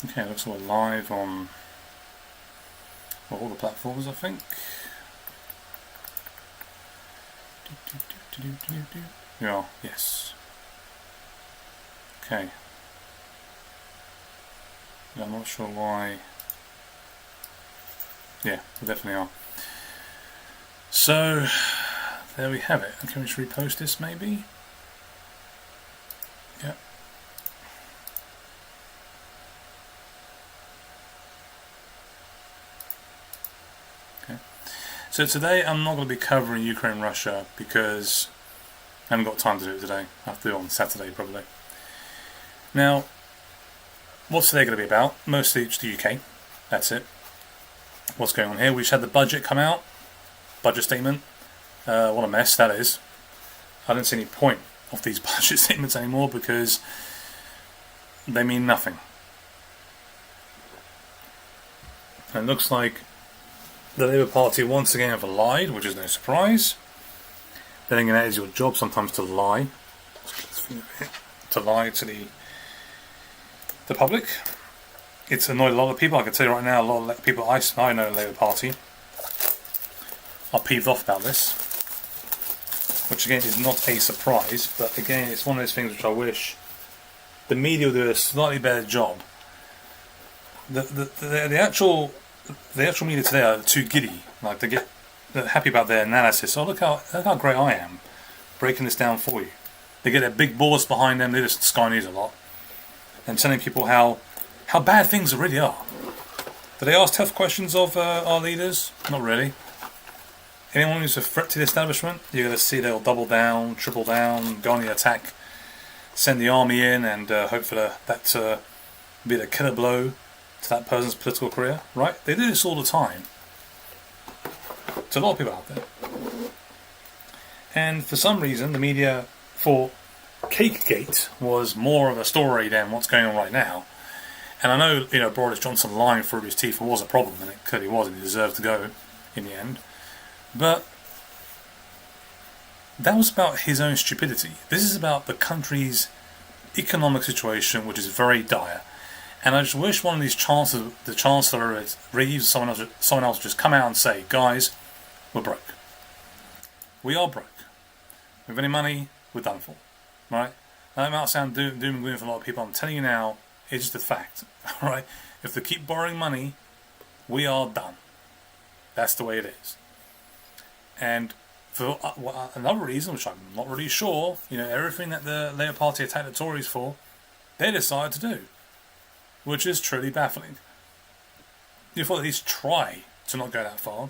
Okay, looks like we're live on all the platforms, I think. Yeah, yes. Okay. Yeah, I'm not sure why. Yeah, we definitely are. So, there we have it. Can we just repost this maybe? Yeah. Okay. So today I'm not going to be covering Ukraine-Russia because I haven't got time to do it today. I have to do it on Saturday probably. Now, what's today going to be about? Mostly just the UK. That's it. What's going on here? We just had the budget come out. Budget statement. What a mess that is. I don't see any point of these budget statements anymore because they mean nothing. And it looks like the Labour Party once again have lied, which is no surprise. Then again, that is your job sometimes to lie. To lie to the public. It's annoyed a lot of people. I can tell you right now, a lot of people I know in the Labour Party are peeved off about this. Which again is not a surprise, but again it's one of those things which I wish the media would do a slightly better job. The actual media today are too giddy. Like they're happy about their analysis. Oh look how great I am, breaking this down for you. They get their big boards behind them. They just Sky News a lot, and telling people how bad things really are. Do they ask tough questions of our leaders? Not really. Anyone who's a threat to the establishment, you're going to see they'll double down, triple down, go on the attack, send the army in, and hope for that be the killer blow to that person's political career, right? They do this all the time. There's a lot of people out there. And for some reason, the media for Cakegate was more of a story than what's going on right now. And I know, Boris Johnson lying through his teeth was a problem, and it clearly was, and he deserved to go in the end. But that was about his own stupidity. This is about the country's economic situation, which is very dire. And I just wish one of these chancellors, the Chancellor, Reeves, someone else just come out and say, guys, we're broke. We are broke. We have any money, we're done for. Right? That might sound doom and gloom for a lot of people. I'm telling you now, it's just a fact. Right? If they keep borrowing money, we are done. That's the way it is. And for another reason, which I'm not really sure, everything that the Labour Party attacked the Tories for, they decided to do, which is truly baffling. You thought at least try to not go that far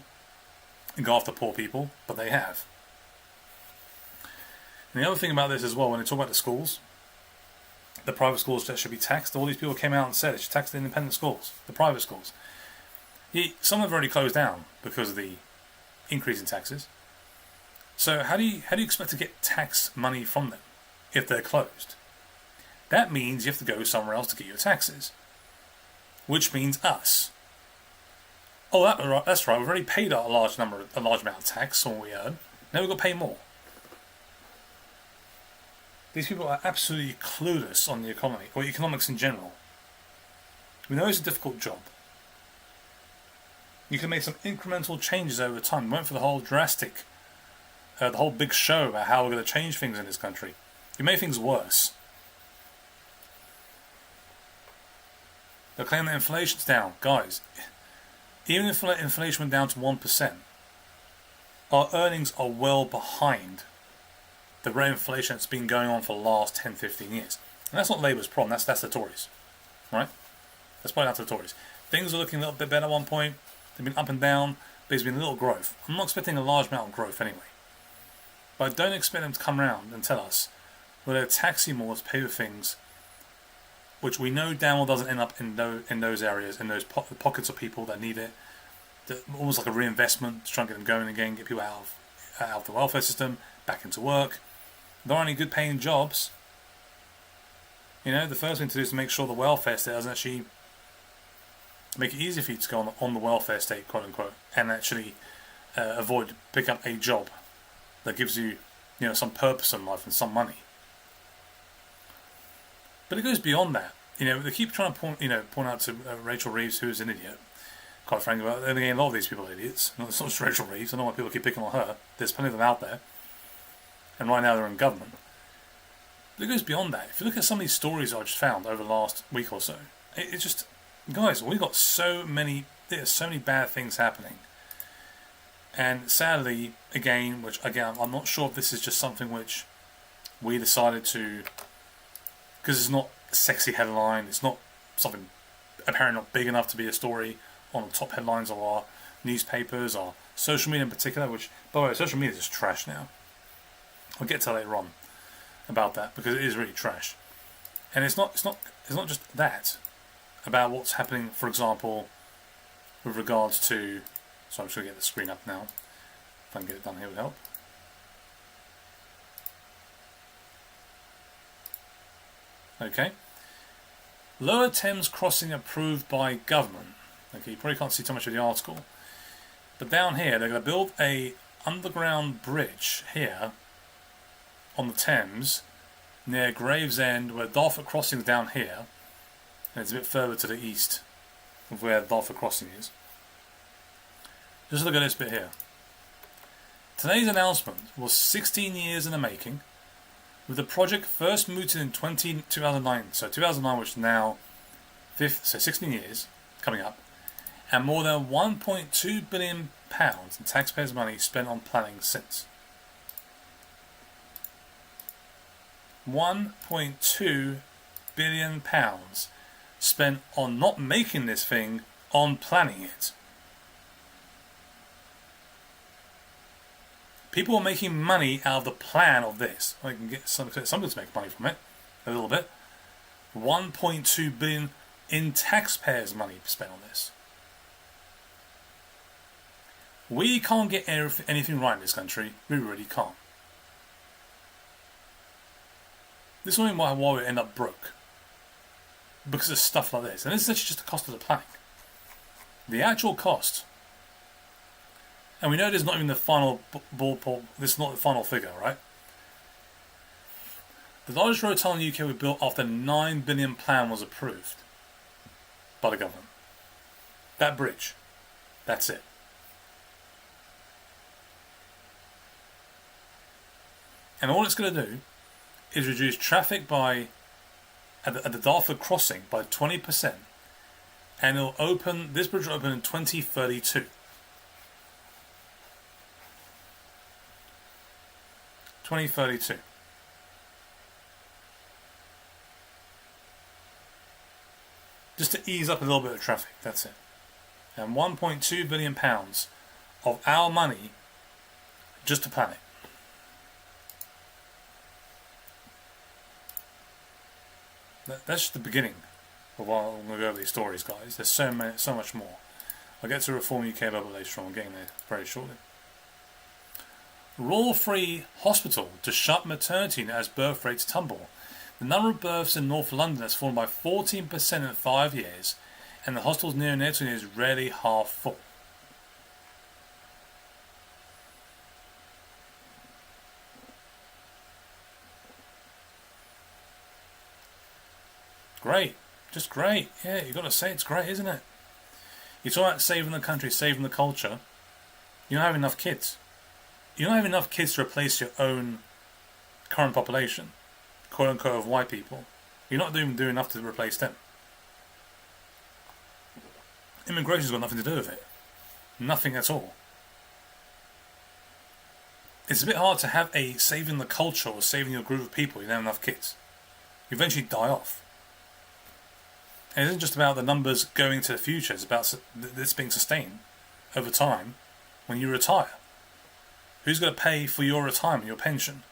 and go after poor people, but they have. And the other thing about this as well, when they talk about the schools, the private schools that should be taxed, all these people came out and said it should tax the independent schools, the private schools. Some have already closed down because of the increase in taxes. So how do you expect to get tax money from them if they're closed? That means you have to go somewhere else to get your taxes, which means us. Oh, that's right. We've already paid a large amount of tax on what we earn. Now we've got to pay more. These people are absolutely clueless on the economy or economics in general. We know it's a difficult job. You can make some incremental changes over time. We went for the whole the whole big show about how we're going to change things in this country. You made things worse. They're claiming that inflation's down. Guys, even if inflation went down to 1%, our earnings are well behind the rate of inflation that's been going on for the last 10, 15 years. And that's not Labour's problem, that's the Tories. Right? Let's point out to the Tories. Things are looking a little bit better at one point. They've been up and down, but there's been a little growth. I'm not expecting a large amount of growth anyway. But I don't expect them to come around and tell us we're going to tax you more to pay for things which we know damn well doesn't end up in those areas, in those pockets of people that need it. Almost like a reinvestment to try and get them going again, get people out of the welfare system, back into work. There aren't any good paying jobs. The first thing to do is to make sure the welfare state doesn't actually make it easier for you to go on the welfare state, quote unquote, and actually pick up a job that gives you, some purpose in life and some money. But it goes beyond that. They keep trying to point out to Rachel Reeves, who is an idiot. Quite frankly, but then again, a lot of these people are idiots. It's not just Rachel Reeves. I don't know why people keep picking on her. There's plenty of them out there, and right now they're in government. But it goes beyond that. If you look at some of these stories I just found over the last week or so, it's just, guys, we've got there's so many bad things happening. And sadly, again, I'm not sure if this is just something which we decided to, because it's not a sexy headline, it's not something apparently not big enough to be a story on the top headlines of our newspapers, our social media in particular, which, by the way, social media is just trash now. I'll get to later on about that, because it is really trash. And it's not just that about what's happening, for example, with regards to, so I'm just going to get the screen up now. If I can get it done here, it would help. Okay. Lower Thames crossing approved by government. Okay, you probably can't see too much of the article. But down here, they're going to build a underground bridge here on the Thames near Gravesend, where Dartford Crossing is down here. And it's a bit further to the east of where Dartford Crossing is. Just look at this bit here. Today's announcement was 16 years in the making, with the project first mooted in 2009. So 2009, which is now 16 years coming up, and more than £1.2 billion in taxpayers' money spent on planning since. £1.2 billion spent on not making this thing, on planning it. People are making money out of the plan of this. I can get somebody to make money from it, a little bit. 1.2 billion in taxpayers' money spent on this. We can't get anything right in this country. We really can't. This is only why we end up broke. Because of stuff like this. And this is actually just the cost of the planning. The actual cost. And we know this is not even the final ballpark. This is not the final figure, right? The largest road tunnel in the UK was built after £9 billion plan was approved by the government. That bridge. That's it. And all it's going to do is reduce traffic at the Dartford crossing by 20%. And this bridge will open in 2032. 2032. Just to ease up a little bit of traffic, that's it. And £1.2 billion of our money just to plan it. That's just the beginning of what I'm going to go over these stories, guys. There's so much more. I'll get to Reform UK a little bit later on. I'm getting there very shortly. Royal Free Hospital to shut maternity as birth rates tumble. The number of births in North London has fallen by 14% in 5 years, and the hospital's neonatal unit is rarely half full. Great. Just great. Yeah, you've got to say it's great, isn't it? You talk about saving the country, saving the culture. You don't have enough kids. You don't have enough kids to replace your own current population, quote unquote, of white people. You're not even doing enough to replace them. Immigration's got nothing to do with it. Nothing at all. It's a bit hard to have a saving the culture or saving your group of people. You don't have enough kids. You eventually die off. And it isn't just about the numbers going to the future. It's about this being sustained over time when you retire. Who's going to pay for your retirement, your pension?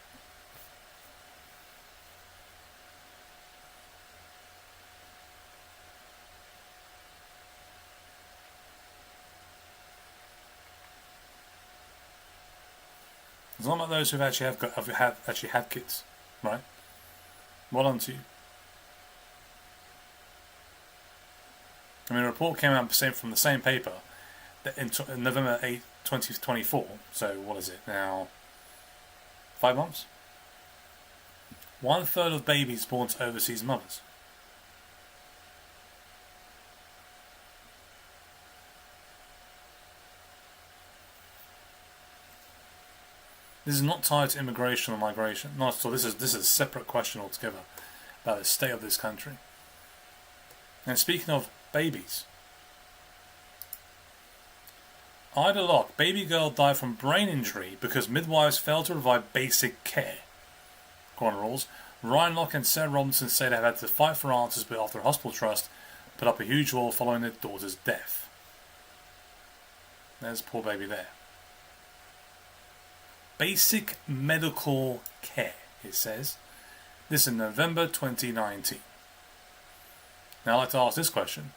It's not like those who have actually had kids, right? Well done to you. I mean, a report came out from the same paper that in November 8, 2024, so what is it now? 5 months? 1/3 of babies born to overseas mothers. This is not tied to immigration or migration. Not at all. This is a separate question altogether about the state of this country. And speaking of babies, Ida Locke, baby girl died from brain injury because midwives failed to provide basic care. Coroner rules. Ryan Locke and Sarah Robinson say they have had to fight for answers, but after a hospital trust put up a huge wall following their daughter's death. There's poor baby there. Basic medical care, it says. This is November 2019. Now I'd like to ask this question.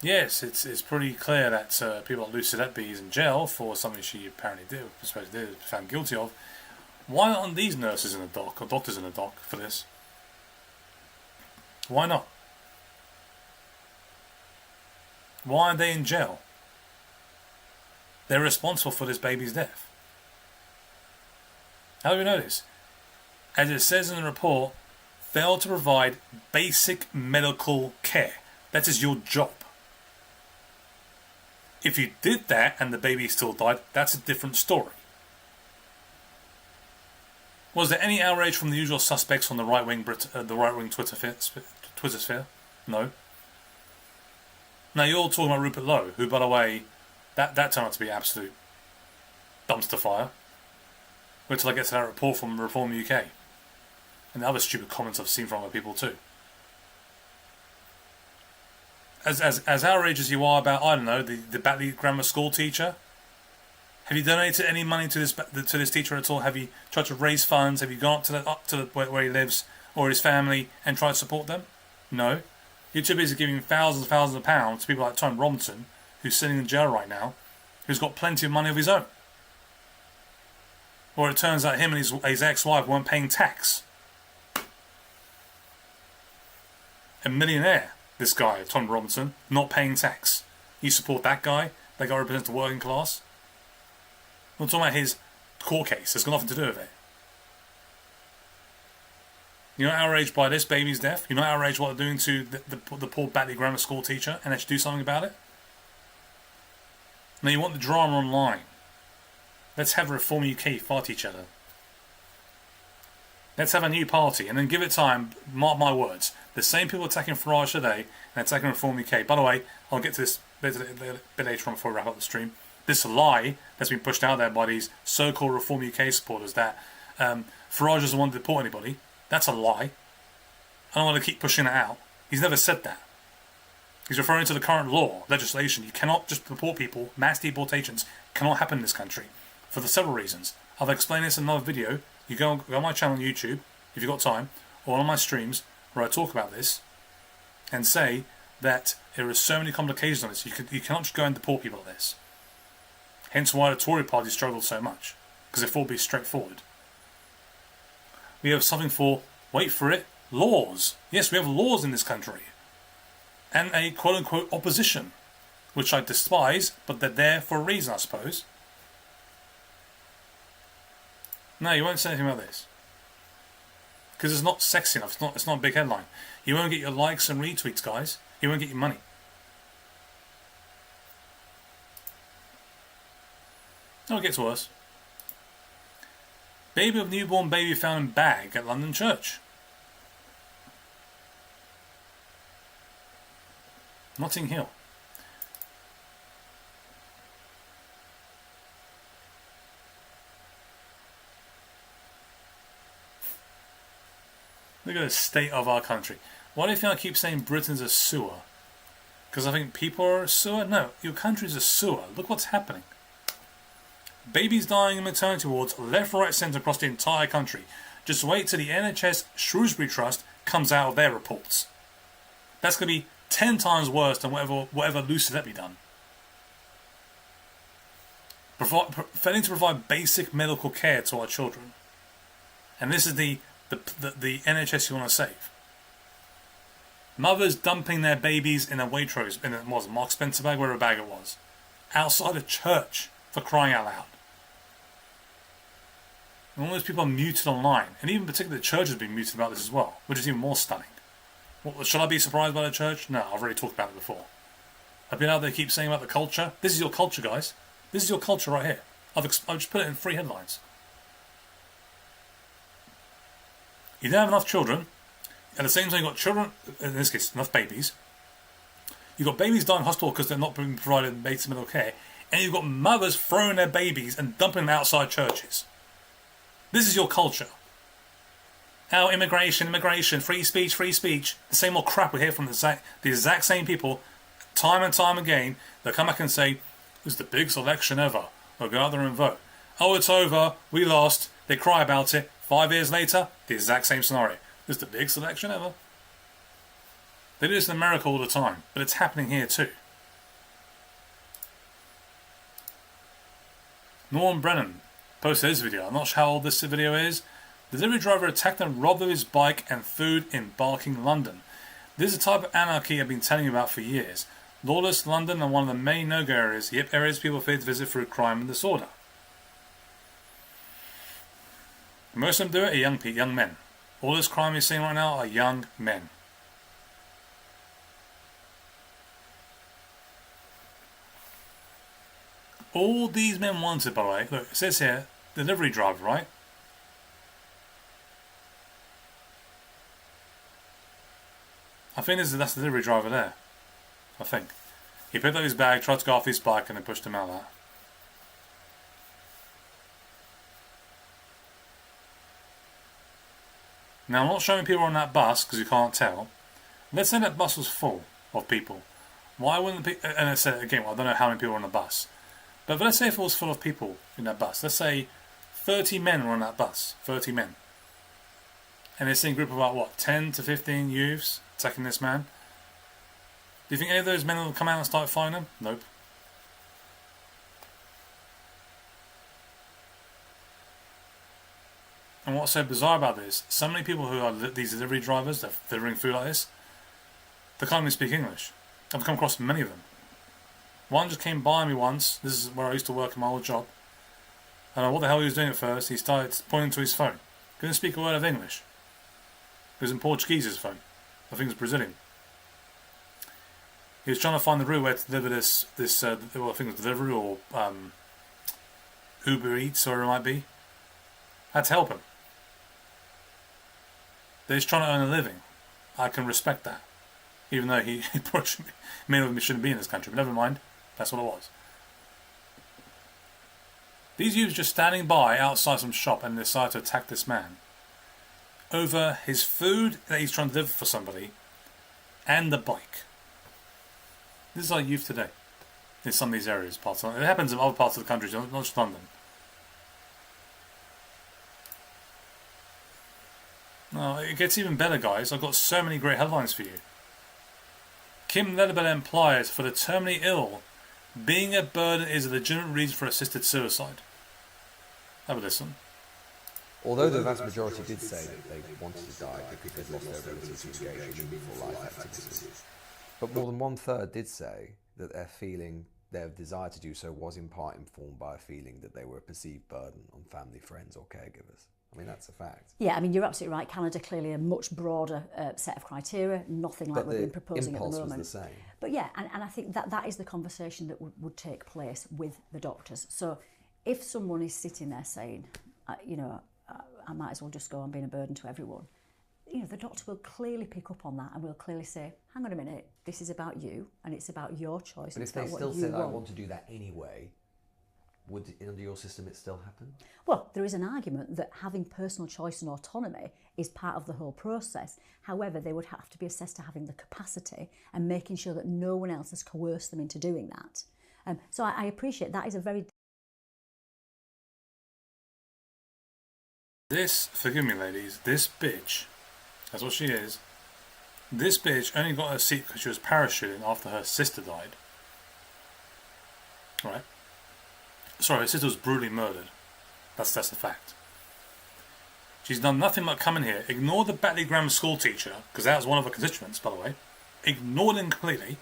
Yes, it's pretty clear that people like Lucy Letby is in jail for something she apparently did, found guilty of. Why aren't these nurses in the dock, or doctors in the dock, for this? Why not? Why are they in jail? They're responsible for this baby's death. How do we know this? As it says in the report, failed to provide basic medical care. That is your job. If you did that and the baby still died, that's a different story. Was there any outrage from the usual suspects on the right-wing Twitter sphere? No. Now you're all talking about Rupert Lowe, who, by the way, that turned out to be absolute dumpster fire. Wait till I get to that report from Reform UK. And the other stupid comments I've seen from other people too. As outraged as you are about, I don't know, the Batley Grammar School teacher, have you donated any money to this teacher at all? Have you tried to raise funds? Have you gone up to where he lives or his family and tried to support them? No. You're too busy giving thousands and thousands of pounds to people like Tom Robinson, who's sitting in jail right now, who's got plenty of money of his own. Or it turns out him and his ex-wife weren't paying tax. A millionaire, this guy, Tom Robinson, not paying tax. You support that guy? That guy represents the working class? We're talking about his court case. It's got nothing to do with it. You're not outraged by this baby's death? You're not outraged what they're doing to the poor Batley Grammar School teacher and they should do something about it? Now you want the drama online. Let's have Reform UK fight each other. Let's have a new party and then give it time, mark my words. The same people attacking Farage today and attacking Reform UK. By the way, I'll get to this bit later on before I wrap up the stream. This lie that's been pushed out there by these so-called Reform UK supporters that Farage doesn't want to deport anybody. That's a lie. I don't want to keep pushing it out. He's never said that. He's referring to the current law, legislation. You cannot just deport people. Mass deportations cannot happen in this country for the several reasons. I've explained this in another video. You go on my channel on YouTube, if you've got time, or on my streams where I talk about this and say that there are so many complications on this. You cannot just go and deport people like this. Hence why the Tory party struggled so much, because it thought it would be straightforward. We have something for, wait for it, laws. Yes, we have laws in this country. And a quote-unquote opposition, which I despise, but they're there for a reason, I suppose. No, you won't say anything about this. Because it's not sexy enough, it's not a big headline. You won't get your likes and retweets, guys. You won't get your money. No, it gets worse. Baby of newborn baby found in bag at London church. Notting Hill. Look at the state of our country. Why do you think I keep saying Britain's a sewer? Because I think people are a sewer? No, your country's a sewer. Look what's happening. Babies dying in maternity wards left, right, centre across the entire country. Just wait till the NHS Shrewsbury Trust comes out of their reports. That's going to be 10 times worse than whatever Lucy Letby done. Failing to provide basic medical care to our children. And this is the NHS you want to save. Mothers dumping their babies in a Waitrose, in a Mark Spencer bag, whatever bag it was, outside a church, for crying out loud. And all those people are muted online, and even particularly the church has been muted about this as well, which is even more stunning. Should I be surprised by the church? No, I've already talked about it before. I've been out there keep saying about the culture. This is your culture, guys. This is your culture right here. I've just put it in 3 headlines. You don't have enough children. At the same time, you've got children, in this case, enough babies. You've got babies dying in hospital because they're not being provided basic medical care. And you've got mothers throwing their babies and dumping them outside churches. This is your culture. Oh, immigration, free speech. The same old crap we hear from the exact same people, time and time again. They'll come back and say, "This is the biggest election ever. They'll go out there and vote. Oh, it's over. We lost." They cry about it. 5 years later, the exact same scenario. This is the biggest election ever. They do this in America all the time, but it's happening here too. Norm Brennan posted this video. I'm not sure how old this video is. The delivery driver attacked and robbed of his bike and food in Barking, London. This is the type of anarchy I've been telling you about for years. Lawless London and one of the main no-go areas, yet areas people fear to visit through crime and disorder. Most of them do it are young men. All this crime you're seeing right now are young men. All these men wanted, by the way, look, it says here, delivery driver, right? I think that's the delivery driver there. I think. He picked up his bag, tried to go off his bike, and then pushed him out of that. Now, I'm not showing people on that bus because you can't tell. Let's say that bus was full of people. Why wouldn't the people... And I said again, I don't know how many people were on the bus. But let's say if it was full of people in that bus. Let's say 30 men were on that bus. 30 men. And they're seeing a group of about, what, 10 to 15 youths attacking this man. Do you think any of those men will come out and start fighting them? Nope. And what's so bizarre about this, so many people who are these delivery drivers, they're delivering food like this, they can't even speak English. I've come across many of them. One just came by me once, this is where I used to work in my old job. I don't know what the hell he was doing at first, he started pointing to his phone. Couldn't speak a word of English. It was in Portuguese, his phone. I think it was Brazilian. He was trying to find the route where to deliver this I think it was delivery or Uber Eats or whatever it might be. I had to help him. They're just trying to earn a living. I can respect that. Even though he shouldn't be in this country, but never mind. That's what it was. These youths just standing by outside some shop and decide to attack this man over his food that he's trying to deliver for somebody and the bike. This is our youth today in some of these areas. It happens in other parts of the country, not just London. No, it gets even better, guys. I've got so many great headlines for you. Kim Lederbell implies for the terminally ill, being a burden is a legitimate reason for assisted suicide. Have a listen. Although the vast majority did say that they wanted to die because they'd lost their ability to engage in meaningful life activities, but more than 1/3 did say that their desire to do so was in part informed by a feeling that they were a perceived burden on family, friends or caregivers. I mean, that's a fact. Yeah, I mean, you're absolutely right. Canada clearly a much broader set of criteria, nothing like we've been proposing at the moment. Was the same. But yeah, and I think that is the conversation that would take place with the doctors. So if someone is sitting there saying, I might as well just go on being a burden to everyone, the doctor will clearly pick up on that and will clearly say, hang on a minute, this is about you and it's about your choice. But if they still said, I want to do that anyway, would, under your system, it still happen? Well, there is an argument that having personal choice and autonomy is part of the whole process. However, they would have to be assessed to having the capacity and making sure that no one else has coerced them into doing that. So I appreciate that is a very... This, forgive me ladies, this bitch, that's what she is, this bitch only got her seat because she was parachuting after her sister died. Right? Sorry, her sister was brutally murdered. That's a fact. She's done nothing but come in here, ignore the Batley Grammar School teacher, because that was one of her constituents, by the way. Ignored him completely.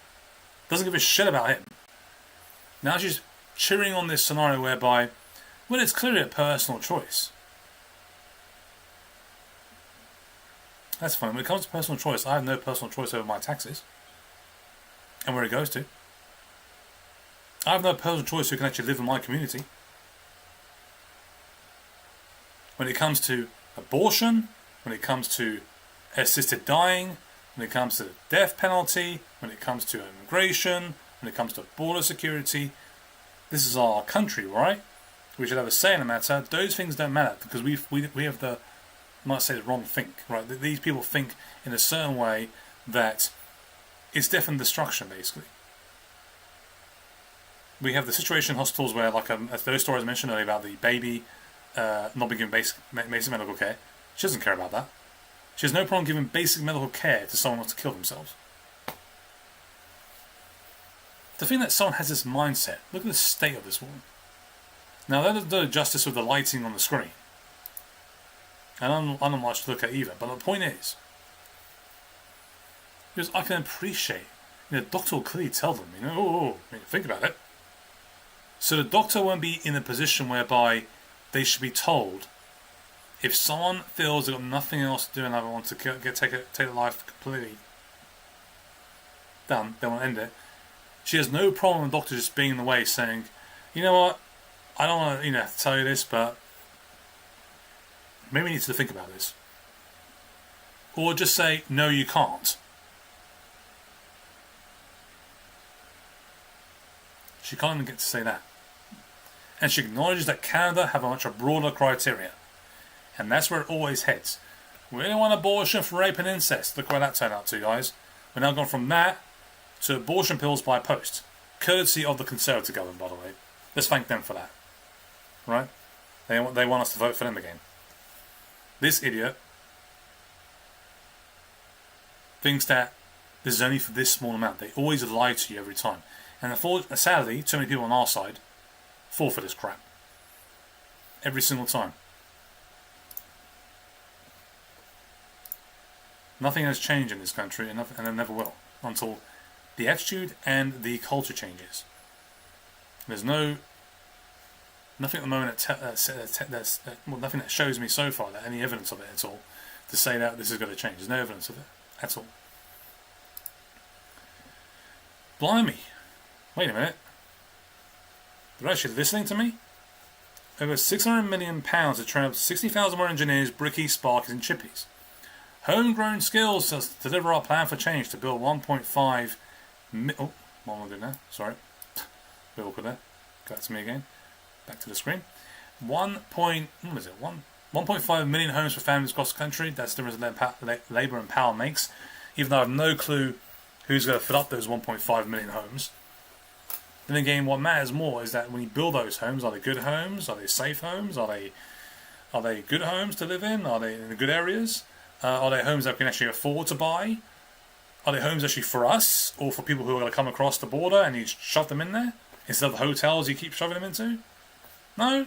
Doesn't give a shit about him. Now she's cheering on this scenario whereby, well, it's clearly a personal choice. That's funny. When it comes to personal choice, I have no personal choice over my taxes and where it goes to. I have no personal choice who can actually live in my community. when it comes to abortion, when it comes to assisted dying, when it comes to the death penalty, when it comes to immigration, when it comes to border security. This is our country, right? We should have a say in the matter. Those things don't matter because we have the, I might say the wrong think, right? These people think in a certain way that it's death and destruction, basically. We have the situation in hospitals where, like as those stories I mentioned earlier about the baby not being given basic medical care. She doesn't care about that. She has no problem giving basic medical care to someone who wants to kill themselves. To think that someone has this mindset, look at the state of this woman. Now, that doesn't do justice with the lighting on the screen. And I'm not much to look at either. But the point is, because I can appreciate, the doctor will clearly tell them, think about it. So the doctor won't be in a position whereby they should be told, if someone feels they've got nothing else to do and they want to take their life completely done, they want to end it, she has no problem with the doctor just being in the way saying, you know what, I don't want to tell you this, but maybe you need to think about this. Or just say, no, you can't. She can't even get to say that. And she acknowledges that Canada have a much broader criteria. And that's where it always heads. We don't want abortion for rape and incest. Look where that turned out to, guys. We're now gone from that to abortion pills by post. Courtesy of the Conservative government, by the way. Let's thank them for that. Right? They want us to vote for them again. This idiot thinks that this is only for this small amount. They always lie to you every time. And sadly, too many people on our side fall for this crap. Every single time. Nothing has changed in this country, and it never will, until the attitude and the culture changes. There's nothing at the moment nothing that shows me so far that any evidence of it at all to say that this is going to change. There's no evidence of it at all. Blimey. Wait a minute. They're actually listening to me? Over £600 million to train up 60,000 more engineers, brickies, sparkies and chippies. Homegrown skills to deliver our plan for change to build 1.5 oh, what am I doing now? Sorry. Bit awkward there. Go back to me again. Back to the screen. 1.5 million homes for families across the country. That's the difference that Labour and Power makes. Even though I have no clue who's going to fill up those 1.5 million homes. Then again, what matters more is that when you build those homes, are they good homes? Are they safe homes? Are they good homes to live in? Are they in the good areas? Are they homes that we can actually afford to buy? Are they homes actually for us or for people who are going to come across the border and you shove them in there instead of the hotels you keep shoving them into? No.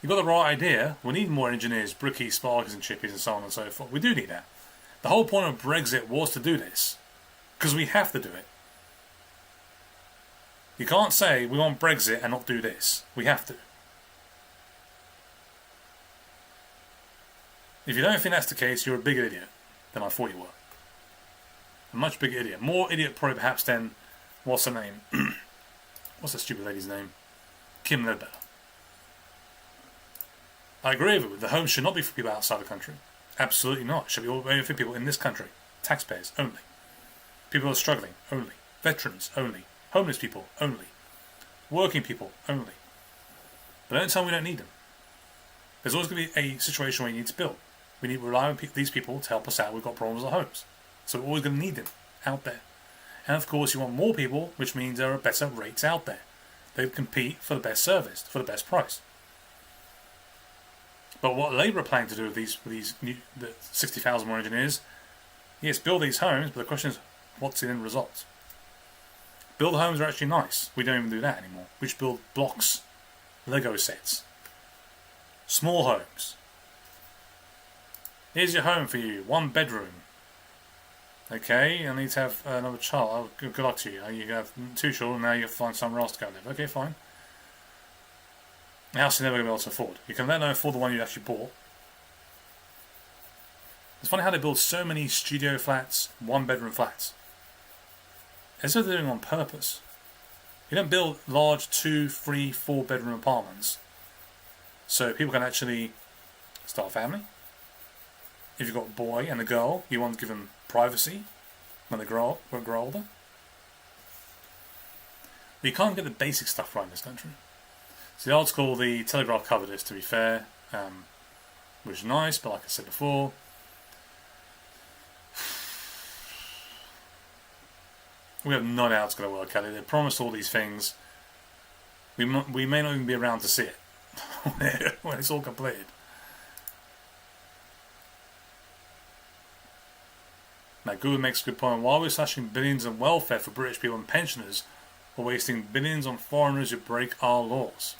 You've got the right idea. We need more engineers, brickies, sparkies and chippies and so on and so forth. We do need that. The whole point of Brexit was to do this. Because we have to do it. You can't say we want Brexit and not do this. We have to. If you don't think that's the case, you're a bigger idiot than I thought you were. A much bigger idiot. More idiot probably perhaps than, what's her name? What's that stupid lady's name? Kim Ledbetter. I agree with you. The home should not be for people outside the country. Absolutely not. It should be only for people in this country. Taxpayers only. People who are struggling only. Veterans only. Homeless people only. Working people only. But don't tell me we don't need them. There's always going to be a situation where you need to build. We need to rely on these people to help us out. We've got problems at homes. So we're always going to need them out there. And of course you want more people, which means there are better rates out there. They compete for the best service, for the best price. But what Labour are planning to do with these new, the 60,000 more engineers, yes, build these homes, but the question is, what's the end result? Build homes are actually nice. We don't even do that anymore. We just build blocks, Lego sets, small homes. Here's your home for you, 1 bedroom. Okay, I need to have another child. Oh, good luck to you. You have 2 children, now you have to find somewhere else to go live. Okay, fine. A house you're never going to be able to afford. You can let them afford the one you actually bought. It's funny how they build so many studio flats, 1-bedroom flats. As though they're doing it on purpose. You don't build large 2, 3, 4-bedroom apartments So people can actually start a family. If you've got a boy and a girl, you want to give them privacy when they grow older. But you can't get the basic stuff right in this country. So the article, the Telegraph covered this, to be fair, which is nice, but like I said before, we have no idea how it's going to work out. They promised all these things. We may not even be around to see it when it's all completed. Now, Google makes a good point. Why are we slashing billions in welfare for British people and pensioners, or wasting billions on foreigners who break our laws?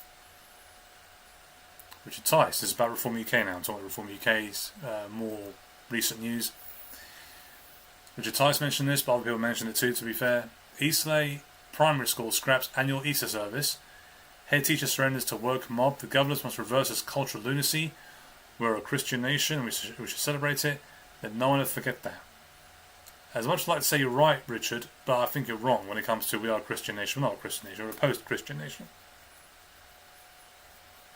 Richard Tice, this is about Reform UK now. I'm talking about Reform UK's more recent news. Richard Tice mentioned this, but other people mentioned it too, to be fair. Eastleigh Primary School scraps annual Easter service. Head teacher surrenders to woke mob. The governors must reverse this cultural lunacy. We're a Christian nation, we should celebrate it. Let no one ever forget that. As much as I'd like to say you're right, Richard, but I think you're wrong when it comes to we are a Christian nation. We're not a Christian nation, we're a post-Christian nation.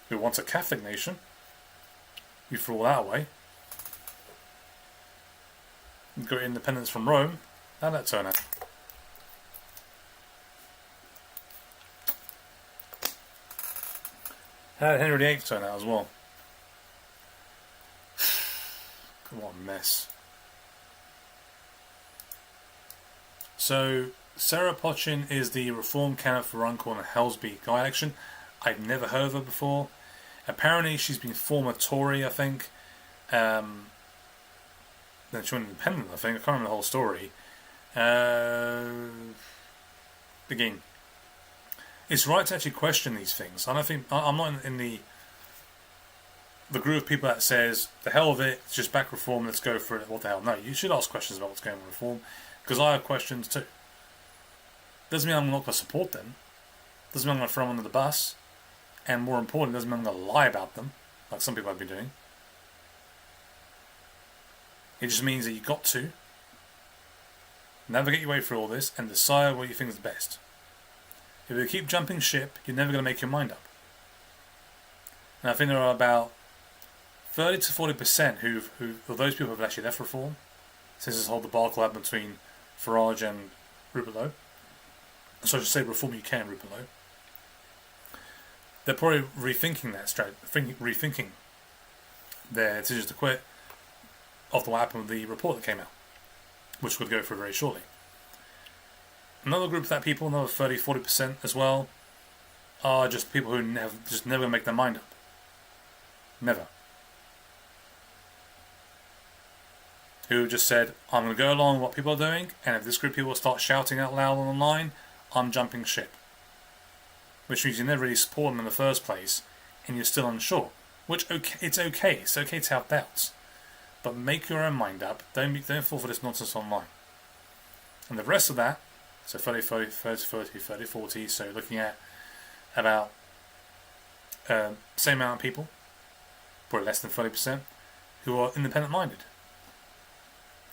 We were once a Catholic nation. We threw all that away. We got independence from Rome. How'd that turn out? How did Henry VIII turn out as well? What a mess. So, Sarah Pochin is the Reform candidate for Runcorn and Helsby by-election. I'd never heard of her before. Apparently, she's been former Tory, I think. Then she went independent, I think. I can't remember the whole story. Again, it's right to actually question these things. I don't think I'm not in the group of people that says the hell of it, it's just back reform, let's go for it. What the hell? No, you should ask questions about what's going on with reform, because I have questions too. Doesn't mean I'm not going to support them. Doesn't mean I'm going to throw them under the bus. And more important, doesn't mean I'm going to lie about them, like some people have been doing. It just means that you've got to navigate your way through all this and decide what you think is best. If you keep jumping ship, you're never going to make your mind up. And I think there are about 30 to 40% who of those people have actually left reform since this whole debacle happened between Farage and Rupert Lowe. So I should say Reform UK and Rupert Lowe. They're probably rethinking that strategy, rethinking their decisions to quit after what happened with the report that came out, which we'll go through very shortly. Another group of that people, another 30-40% as well, are just people who never going to make their mind up. Never. Who just said, I'm going to go along with what people are doing, and if this group of people start shouting out loud on the line, I'm jumping ship. Which means you never really support them in the first place, and you're still unsure. Which, it's okay to have doubts. But make your own mind up, don't fall for this nonsense online. And the rest of that, so 30, 40, so looking at about same amount of people, probably less than 30%, who are independent-minded,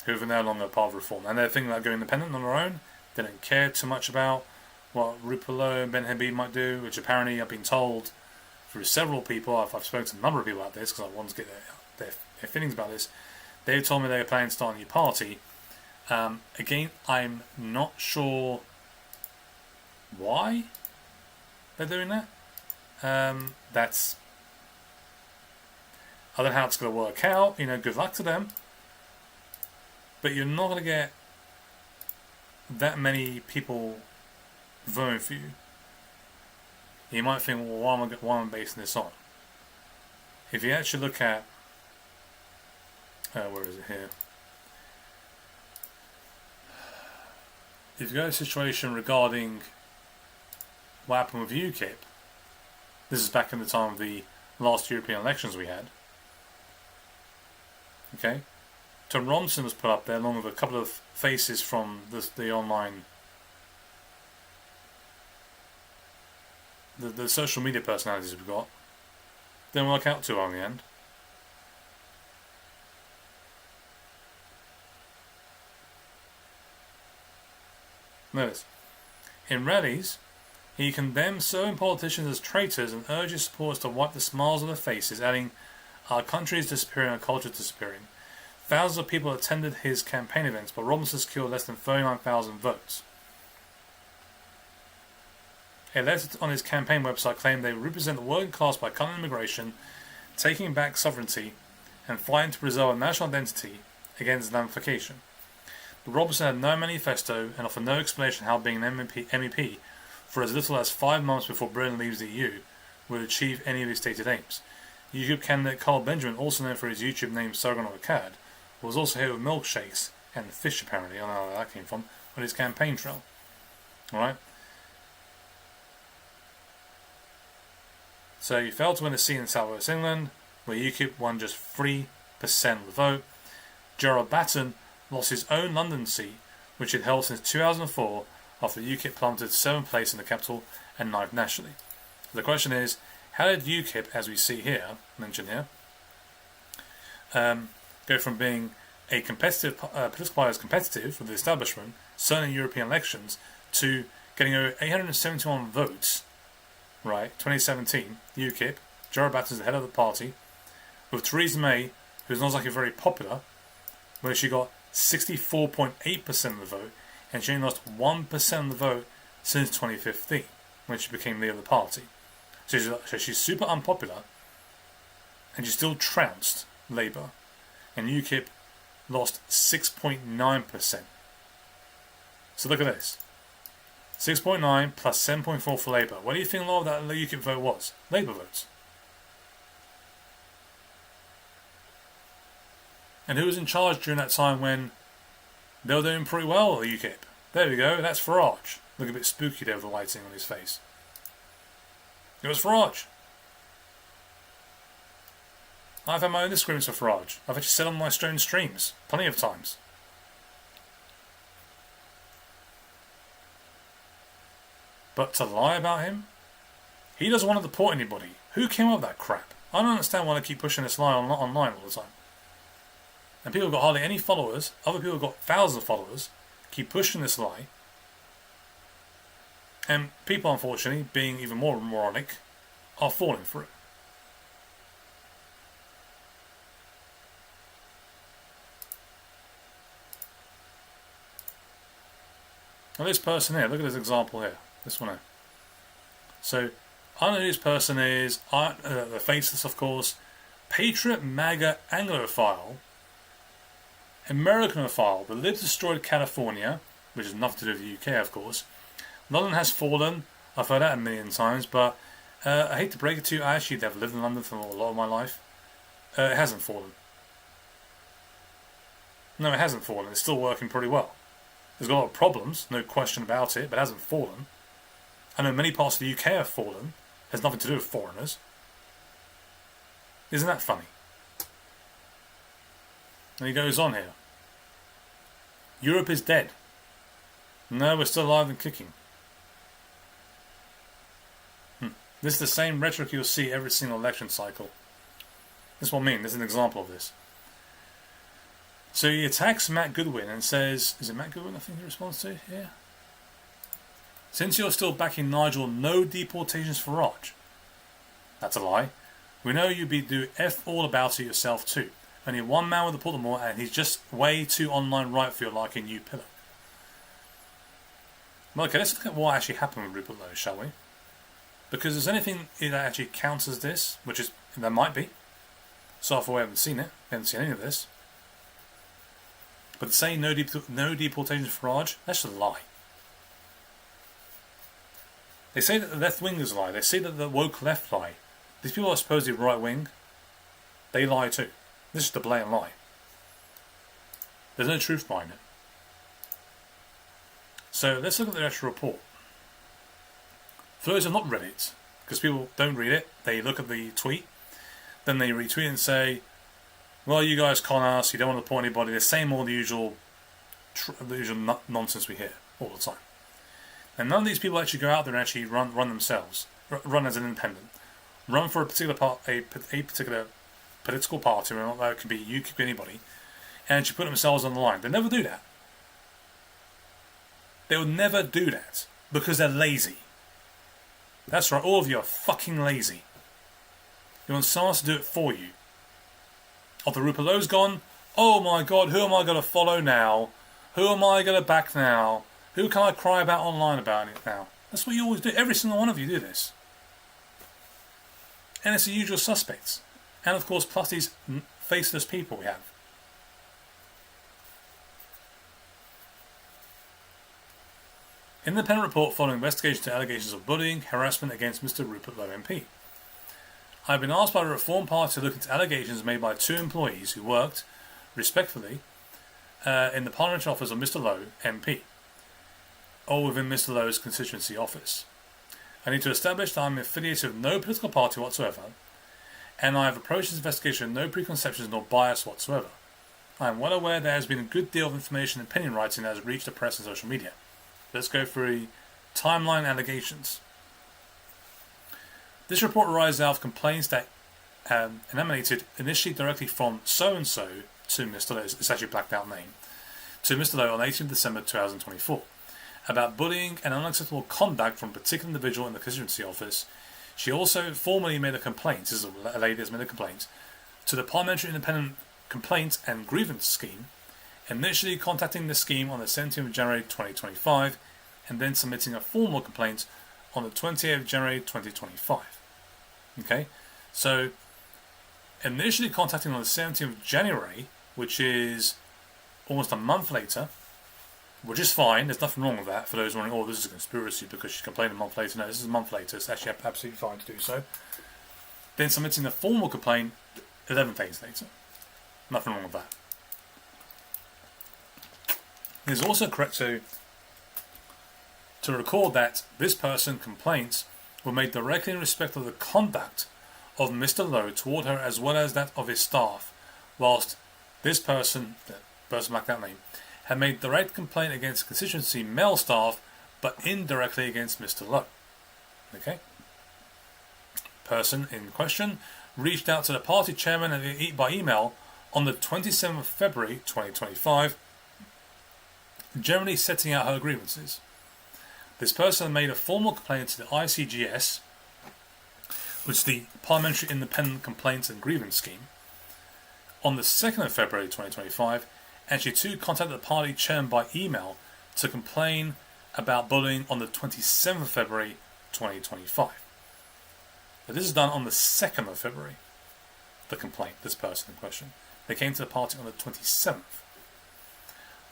who are no longer part of reform. And they're thinking about going independent on their own. They don't care too much about what Rupert Lowe and Ben Habib might do, which apparently I've been told through several people, I've spoken to a number of people about this, because I want to get their feelings about this. They told me they were planning to start a new party. Again, I'm not sure why they're doing that. That's, I don't know how it's going to work out. Good luck to them. But you're not going to get that many people voting for you. You might think, well, why am I basing this on? If you actually look at, where is it here? If you go to a situation regarding what happened with UKIP, this is back in the time of the last European elections we had. Okay? Tom Ronson was put up there along with a couple of faces from the online, the social media personalities we've got. Didn't work out too well in the end. Notice, in rallies, He condemns certain politicians as traitors and urges supporters to wipe the smiles on their faces, adding, "Our country is disappearing, our culture is disappearing." Thousands of people attended his campaign events, but Robinson secured less than 39,000 votes. A letter on his campaign website claimed they represent the working class by cutting immigration, taking back sovereignty, and fighting to preserve a national identity against Islamification. But Robinson had no manifesto and offered no explanation how being an MEP for as little as 5 months before Britain leaves the EU would achieve any of his stated aims. UKIP candidate Carl Benjamin, also known for his YouTube name Sargon of Akkad, was also hit with milkshakes and fish apparently, I don't know where that came from, on his campaign trail. Alright? So he failed to win a seat in South West England, where UKIP won just 3% of the vote. Gerald Batten lost his own London seat, which he'd held since 2004, after UKIP plummeted 7th place in the capital and 9th nationally. The question is, how did UKIP, as we see here, mentioned here, go from being a competitive political party as competitive with the establishment, certainly in European elections, to getting over 871 votes, right, 2017, UKIP, Gerald Batten's the head of the party, with Theresa May, who's not exactly very popular, where she got 64.8% of the vote, and she only lost 1% of the vote since 2015, when she became leader of the party. So she's super unpopular, and she still trounced Labour, and UKIP lost 6.9%. So look at this. 6.9 plus 7.4 for Labour. What do you think a lot of that UKIP vote was? Labour votes. And who was in charge during that time when they were doing pretty well, the UKIP? There we go, that's Farage. Look a bit spooky there with the lighting on his face. It was Farage. I've had my own disagreements with Farage. I've actually said on my own streams plenty of times. But to lie about him? He doesn't want to deport anybody. Who came up with that crap? I don't understand why they keep pushing this lie online all the time. And people have got hardly any followers. Other people have got thousands of followers. Keep pushing this lie. And people, unfortunately, being even more moronic, are falling for it. Now this person here, look at this example here. This one here. So, I don't know who this person is. The faceless, of course. Patriot MAGA Anglophile. Americanophile. The libs destroyed California, which has nothing to do with the UK, of course. London has fallen. I've heard that a million times, but I hate to break it to you. I actually have lived in London for a lot of my life. It hasn't fallen. No, it hasn't fallen. It's still working pretty well. There's got a lot of problems, no question about it, but it hasn't fallen. I know many parts of the UK have fallen. It has nothing to do with foreigners. Isn't that funny? And he goes on here. Europe is dead. No, we're still alive and kicking. This is the same rhetoric you'll see every single election cycle. This is what I mean. This is an example of this. So he attacks Matt Goodwin and says, is it Matt Goodwin I think he responds to? Yeah. Since you're still backing Nigel, no deportations for Farage. That's a lie. We know you'd be do F all about it yourself too. Only one man would deport them all, and he's just way too online right for your liking, you pillow. Well, okay, let's look at what actually happened with Rupert Lowe, shall we? Because there's anything that actually counters this, which is, there might be. So far we haven't seen it. We haven't seen any of this. But to say no deportation for Farage, that's just a lie. They say that the left-wingers lie. They say that the woke left lie. These people are supposedly right-wing. They lie too. This is the blatant lie. There's no truth behind it. So let's look at the actual report. For those who have not read it, because people don't read it, they look at the tweet, then they retweet and say, well, you guys con us, you don't want to deport anybody, they're saying all the usual nonsense we hear all the time. And none of these people actually go out there and actually run themselves, run as an independent, run for a particular particular political party, or that could be you, could be anybody, and actually put themselves on the line. They never do that. They will never do that because they're lazy. That's right, all of you are fucking lazy. You want someone else to do it for you. After Rupert Lowe's gone, oh my god, who am I going to follow now? Who am I going to back now? Who can I cry about online about it now? That's what you always do. Every single one of you do this. And it's the usual suspects. And of course, plus these faceless people we have. Independent report following investigation to allegations of bullying, harassment against Mr. Rupert Lowe MP. I have been asked by the Reform Party to look into allegations made by 2 employees who worked, respectively, in the Parliamentary office of Mr. Lowe MP, or within Mr. Lowe's constituency office. I need to establish that I am affiliated with no political party whatsoever, and I have approached this investigation with no preconceptions nor bias whatsoever. I am well aware there has been a good deal of information and opinion writing that has reached the press and social media. Let's go through the timeline allegations. This report arises out of complaints that emanated initially directly from so-and-so to Mr. Lowe, it's actually a blacked out name, to Mr. Lowe on 18th December 2024, about bullying and unacceptable conduct from a particular individual in the constituency office. She also formally made a complaint, this is a lady that's made a complaint, to the Parliamentary Independent Complaints and Grievance Scheme, initially contacting the scheme on the 17th of January 2025, and then submitting a formal complaint on the 28th of January 2025. Okay, so initially contacting on the 17th of January, which is almost a month later, which is fine, there's nothing wrong with that. For those wondering, oh, this is a conspiracy because she complained a month later. No, this is a month later, it's actually absolutely fine to do so. Then submitting a formal complaint 11 days later. Nothing wrong with that. It is also correct to record that this person's complaints were made directly in respect of the conduct of Mr. Lowe toward her as well as that of his staff, whilst this person, the person like that name, had made direct complaint against constituency male staff but indirectly against Mr. Lowe. Okay? Person in question reached out to the party chairman by email on the 27th of February 2025, generally setting out her grievances. This person made a formal complaint to the ICGS, which is the Parliamentary Independent Complaints and Grievance Scheme, on the 2nd of February 2025, and she too contacted the party chairman by email to complain about bullying on the 27th of February 2025. But this is done on the 2nd of February, the complaint, this person in question. They came to the party on the 27th.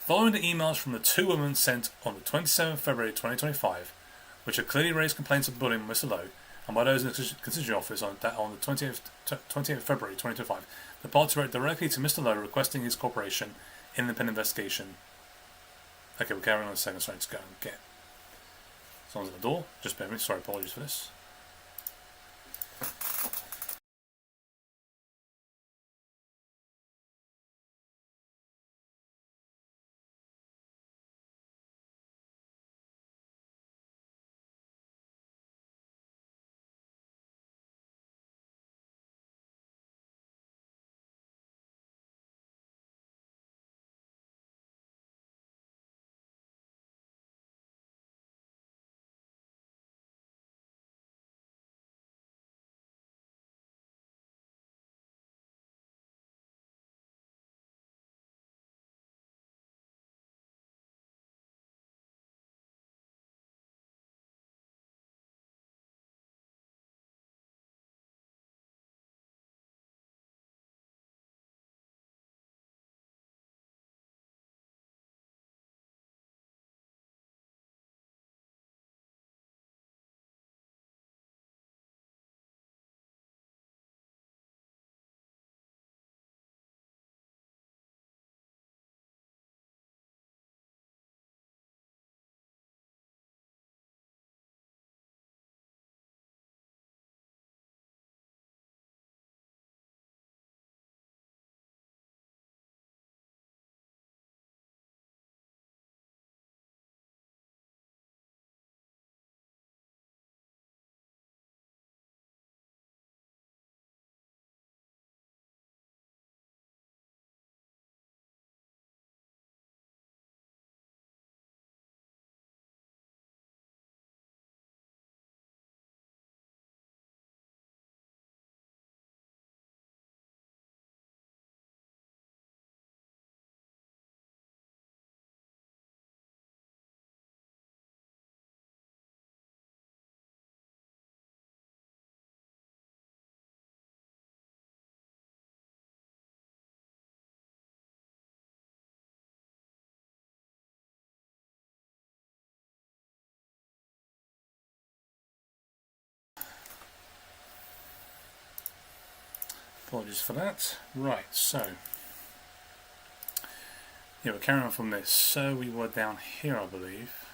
Following the emails from the 2 women sent on the 27th of February 2025, which had clearly raised complaints of bullying by Mr. Lowe, and by those in the constituency office on the 20th of February 2025, the party wrote directly to Mr. Lowe requesting his cooperation in an independent investigation. Okay, we're carrying on a second, sorry, to go and get someone's at the door. Just bear with me, sorry, apologies for this. Apologies for that. Right, so yeah, we're carrying on from this. So we were down here, I believe.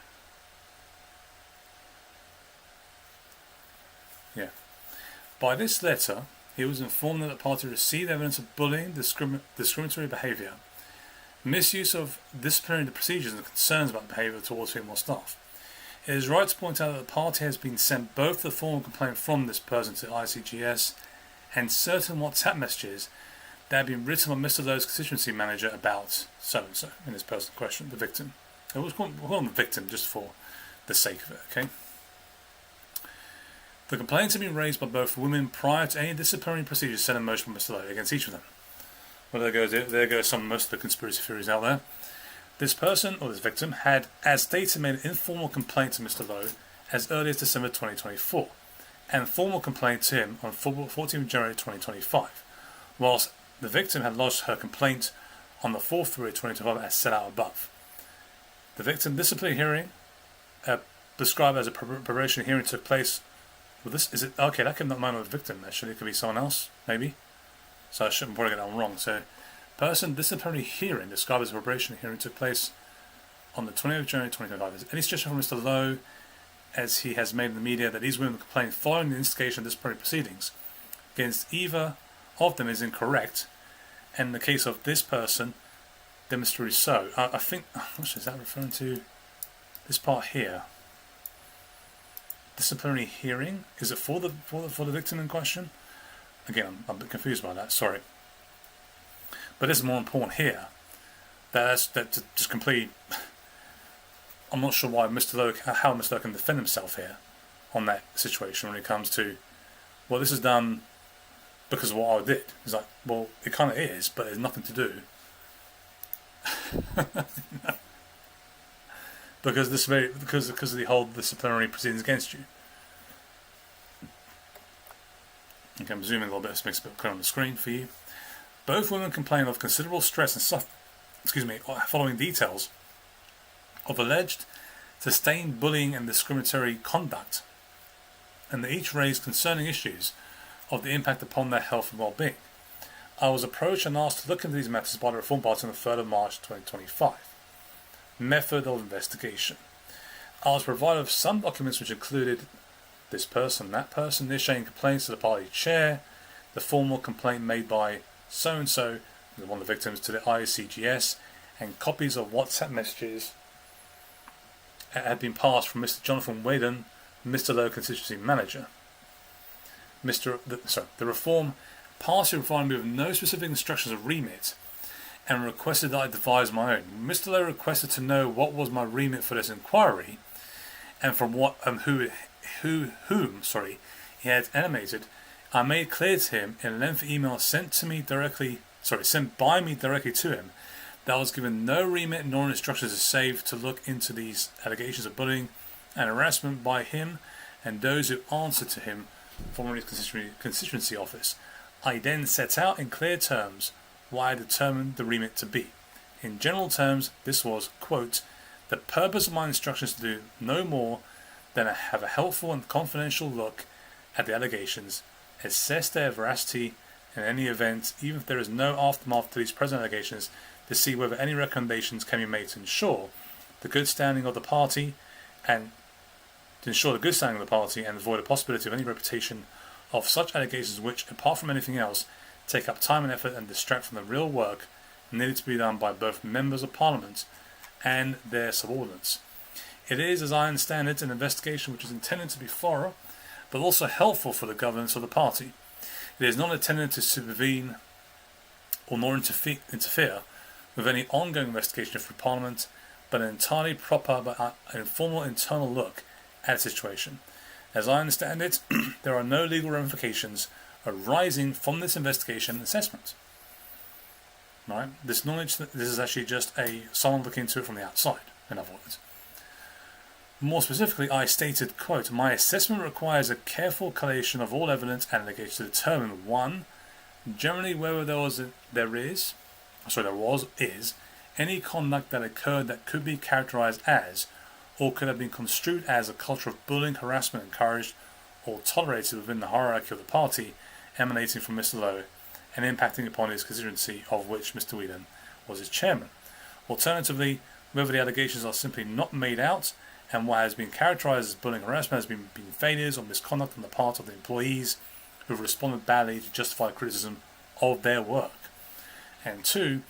Yeah. By this letter, he was informed that the party received evidence of bullying, discriminatory behaviour, misuse of disciplinary procedures, and concerns about behaviour towards female staff. It is right to point out that the party has been sent both the formal complaint from this person to ICGS and certain WhatsApp messages that have been written on Mr. Lowe's constituency manager about so-and-so, in this person in question, the victim. We'll call him the victim just for the sake of it, okay? The complaints have been raised by both women prior to any disciplinary procedures set in motion by Mr. Lowe against each of them. Well, there goes most of the conspiracy theories out there. This person, or this victim, had, as stated, made an informal complaint to Mr. Lowe as early as December 2024, and formal complaint to him on 14th January 2025, whilst the victim had lodged her complaint on the 4th February 2025 as set out above. The victim disciplinary hearing, described as a probation hearing, took place. Well, this is it. Okay, that could not be the victim. Actually, it could be someone else, maybe. So I shouldn't probably get that one wrong. So, person disciplinary hearing, described as a probation hearing, took place on the 20th of January 2025. Any suggestion from Mr. Lowe, as he has made in the media, that these women complained following the instigation of disciplinary proceedings against either of them is incorrect, and in the case of this person, demonstrably so. I think, actually, is that referring to this part here? Disciplinary hearing? Is it for the victim in question? Again, I'm a bit confused by that. Sorry, but this is more important here. That just completely. I'm not sure why how Mr. Lowe can defend himself here on that situation when it comes to, well, this is done because of what I did. It's like, well, it kind of is, but there's nothing to do. because of the whole disciplinary proceedings against you. Okay, I'm zooming a little bit, this makes it a bit clear on the screen for you. Both women complain of considerable stress and suffering, following details of alleged sustained bullying and discriminatory conduct, and they each raised concerning issues of the impact upon their health and well-being. I was approached and asked to look into these matters by the Reform Party on the 3rd of March 2025. Method of investigation. I was provided with some documents which included this person, that person, initiating complaints to the party chair, the formal complaint made by so-and-so, one of the victims, to the ICGS, and copies of WhatsApp messages had been passed from Mr. Jonathan Whedon, Mr. Lowe constituency manager. The Reform Party provided me with no specific instructions of remit and requested that I devise my own. Mr. Lowe requested to know what was my remit for this inquiry and from what whom he had animated. I made clear to him in a lengthy email sent by me directly to him that I was given no remit nor instructions save to look into these allegations of bullying and harassment by him and those who answered to him from his constituency office. I then set out in clear terms what I determined the remit to be. In general terms, this was, quote, the purpose of my instructions to do no more than have a helpful and confidential look at the allegations, assess their veracity in any event, even if there is no aftermath to these present allegations, to see whether any recommendations can be made to ensure the good standing of the party and avoid the possibility of any repetition of such allegations which, apart from anything else, take up time and effort and distract from the real work needed to be done by both members of Parliament and their subordinates. It is, as I understand it, an investigation which is intended to be thorough, but also helpful for the governance of the party. It is not intended to supervene or nor interfere with any ongoing investigation through Parliament, but an entirely proper but informal internal look at the situation. As I understand it, there are no legal ramifications arising from this investigation and assessment. Right? This is actually just someone looking into it from the outside, in other words. More specifically, I stated, quote, my assessment requires a careful collation of all evidence and allegations to determine, 1, generally whether there is any conduct that occurred that could be characterized as or could have been construed as a culture of bullying, harassment encouraged or tolerated within the hierarchy of the party emanating from Mr. Lowe and impacting upon his constituency, of which Mr. Whedon was his chairman. Alternatively, whether the allegations are simply not made out and what has been characterised as bullying and harassment has been failures or misconduct on the part of the employees who have responded badly to justify criticism of their work. And two,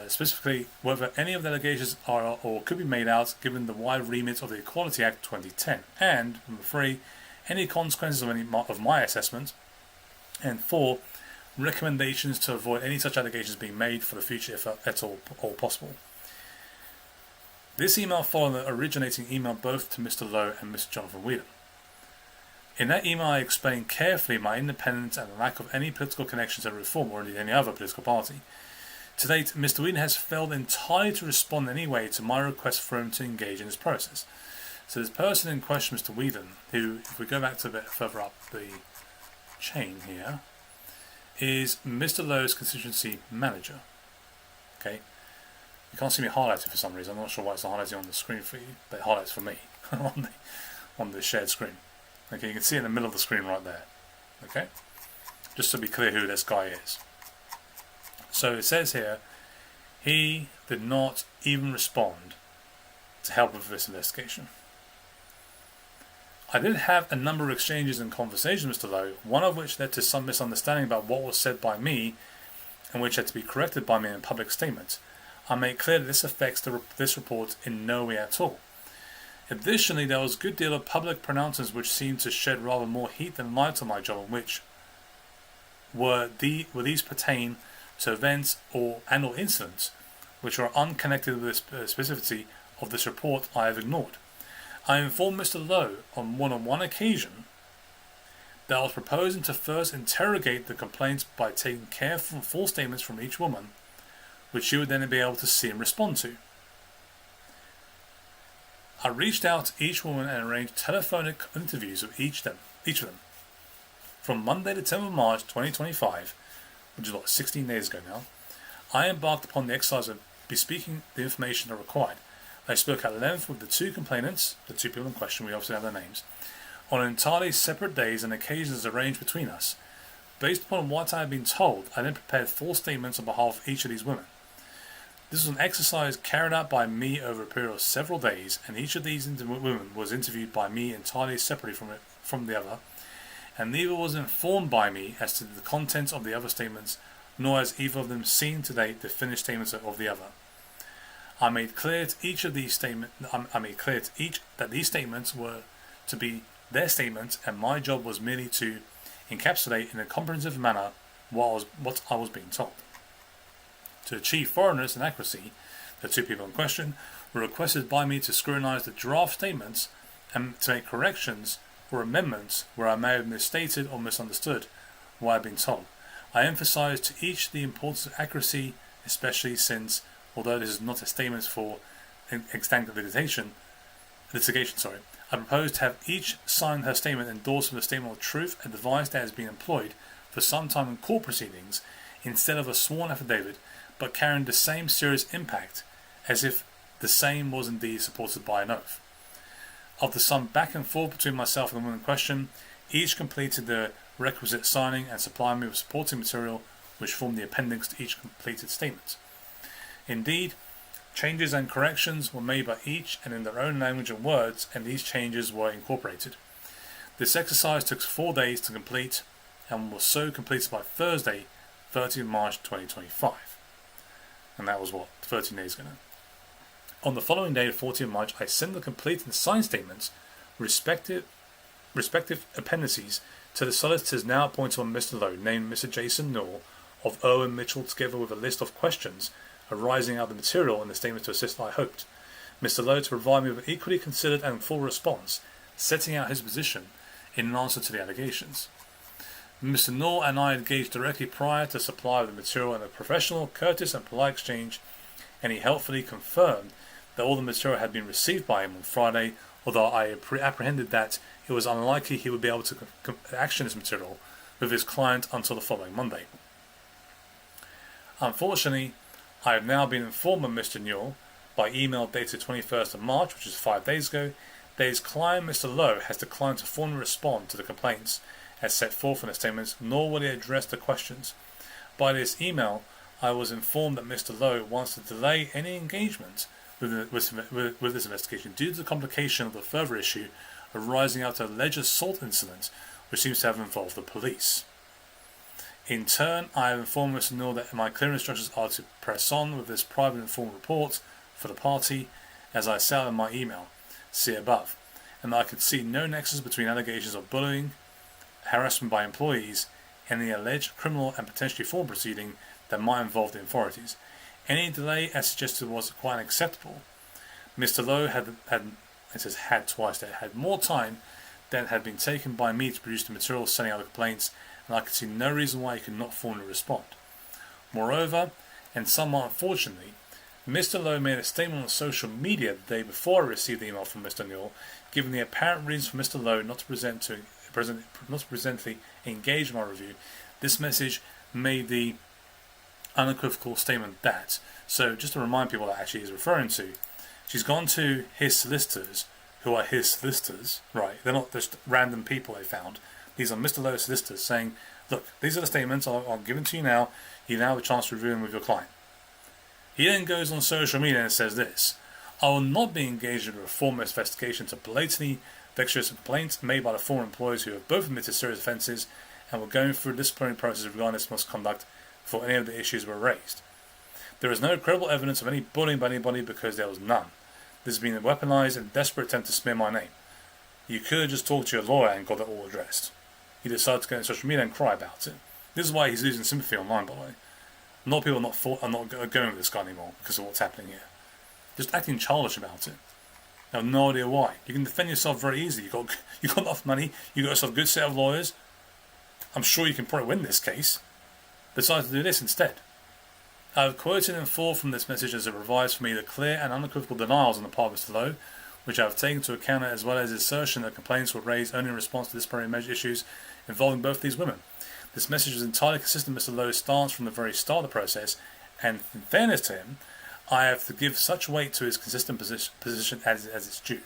specifically, whether any of the allegations are or could be made out given the wide remit of the Equality Act 2010. And number three, any consequences of my assessment. And four, recommendations to avoid any such allegations being made for the future if at all possible. This email followed the originating email both to Mr. Lowe and Mr. Jonathan Whedon. In that email I explained carefully my independence and the lack of any political connection to Reform or indeed any other political party. To date, Mr. Whedon has failed entirely to respond in any way to my request for him to engage in this process. So this person in question, Mr. Whedon, who, if we go back to a bit further up the chain here, is Mr. Lowe's constituency manager. Okay, you can't see me highlighted for some reason. I'm not sure why it's not highlighting on the screen for you, but it highlights for me on the shared screen. Okay, you can see it in the middle of the screen right there. Okay, just to be clear who this guy is. So it says here, he did not even respond to help with this investigation. I did have a number of exchanges and conversations with Mr. Lowe, one of which led to some misunderstanding about what was said by me and which had to be corrected by me in a public statement. I made clear that this affects this report in no way at all. Additionally, there was a good deal of public pronouncements which seemed to shed rather more heat than light on my job, and which were these pertain to events or incidents which are unconnected with the specificity of this report I have ignored. I informed Mr. Lowe on more than one occasion that I was proposing to first interrogate the complaints by taking careful full statements from each woman, which she would then be able to see and respond to. I reached out to each woman and arranged telephonic interviews with each of them. From Monday the 10th of March 2025, which is 16 days ago now, I embarked upon the exercise of bespeaking the information that required. I spoke at length with the two complainants, the two people in question, we obviously have their names, on entirely separate days and occasions arranged between us. Based upon what I had been told, I then prepared full statements on behalf of each of these women. This was an exercise carried out by me over a period of several days, and each of these women was interviewed by me entirely separately from the other, and neither was informed by me as to the contents of the other statements, nor has either of them seen to date the finished statements of the other. I made clear to each that these statements were to be their statements, and my job was merely to encapsulate in a comprehensive manner what I was being told. To achieve thoroughness and accuracy, the two people in question were requested by me to scrutinize the draft statements and to make corrections or amendments where I may have misstated or misunderstood what I had been told. I emphasized to each the importance of accuracy, especially since, although this is not a statement for extant litigation, I proposed to have each sign her statement endorsed with a statement of truth, a device that has been employed for some time in court proceedings instead of a sworn affidavit, but carrying the same serious impact as if the same was indeed supported by an oath. After some back and forth between myself and the woman in question, each completed the requisite signing and supplying me with supporting material which formed the appendix to each completed statement. Indeed, changes and corrections were made by each and in their own language and words, and these changes were incorporated. This exercise took 4 days to complete and was so completed by Thursday, 30th March 2025. And that was 13 days ago now. On the following day, 14th March, I sent the complete and signed statements, respective appendices, to the solicitors now appointed on Mr. Lowe, named Mr. Jason Newell of Owen Mitchell, together with a list of questions arising out of the material in the statement to assist, I hoped, Mr. Lowe to provide me with an equally considered and full response, setting out his position in answer to the allegations. Mr. Newell and I engaged directly prior to supply of the material in a professional, courteous and polite exchange, and he helpfully confirmed that all the material had been received by him on Friday, although I apprehended that it was unlikely he would be able to action this material with his client until the following Monday. Unfortunately, I have now been informed by Mr. Newell by email dated 21st of March, which is 5 days ago, that his client Mr. Lowe has declined to formally respond to the complaints as set forth in the statements, nor will it address the questions. By this email, I was informed that Mr. Lowe wants to delay any engagement with this investigation due to the complication of the further issue arising out of alleged assault incident, which seems to have involved the police. In turn, I have informed Mr. Neal that my clear instructions are to press on with this private informed report for the party, as I say in my email, see above, and that I could see no nexus between allegations of bullying, harassment by employees, and the alleged criminal and potentially fraud proceeding that might involve the authorities. Any delay, as suggested, was quite unacceptable. Mr. Lowe had twice there, had more time than had been taken by me to produce the material sending out the complaints, and I could see no reason why he could not formally respond. Moreover, and somewhat unfortunately, Mr. Lowe made a statement on social media the day before I received the email from Mr. Neal, giving the apparent reasons for Mr. Lowe not to presently engage in my review. This message made the unequivocal statement that, so just to remind people that actually he's referring to, she's gone to his solicitors, who are his solicitors, right? They're not just random people they found. These are Mr. Lowe's solicitors saying, look, these are the statements, I'll give them to you now. You now have a chance to review them with your client. He then goes on social media and says this: I will not be engaged in a formal investigation to blatantly vexatious complaints made by the former employees who have both admitted serious offences and were going through a disciplinary process regarding this misconduct before any of the issues were raised. There is no credible evidence of any bullying by anybody because there was none. This has been a weaponized and desperate attempt to smear my name. You could have just talked to your lawyer and got it all addressed. He decided to go on social media and cry about it. This is why he's losing sympathy online, by the way. A lot of people are not going with this guy anymore because of what's happening here. Just acting childish about it. I have no idea why. You can defend yourself very easily. You got enough money. You got yourself a good set of lawyers. I'm sure you can probably win this case. Decide to do this instead. I have quoted in full from this message as it provides for me the clear and unequivocal denials on the part of Mr. Lowe, which I have taken into account, as well as his assertion that complaints were raised only in response to disciplinary measure issues involving both these women. This message was entirely consistent with Mr. Lowe's stance from the very start of the process, and in fairness to him, I have to give such weight to his consistent position as it's due.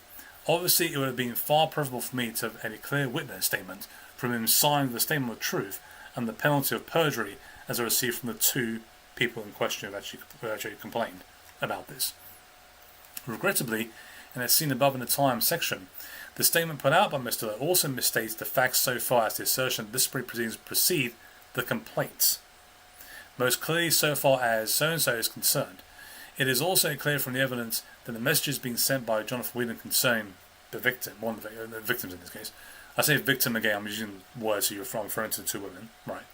Obviously, it would have been far preferable for me to have had a clear witness statement from him signed with the statement of truth and the penalty of perjury as I received from the two people in question who actually complained about this. Regrettably, and as seen above in the Times section, the statement put out by Mr. Lowe also misstates the facts so far as the assertion that disciplinary proceedings precede the complaints. Most clearly so far as so-and-so is concerned. It is also clear from the evidence that the messages being sent by Jonathan Whedon concerning the victim, one of the victims in this case. I say victim again, I'm using words here from referring to the two women, right?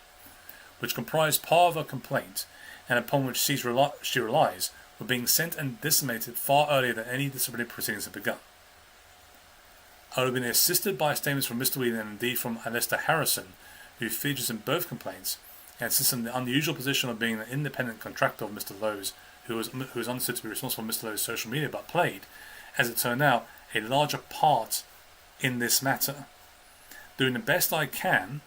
Which comprised part of a complaint and upon which she relies, were being sent and disseminated far earlier than any disciplinary proceedings had begun. I would have been assisted by statements from Mr. Whedon and indeed from Alistair Harrison, who features in both complaints, and sits in the unusual position of being an independent contractor of Mr. Lowe's, who was understood to be responsible for Mr. Lowe's social media, but played, as it turned out, a larger part in this matter. Doing the best I can,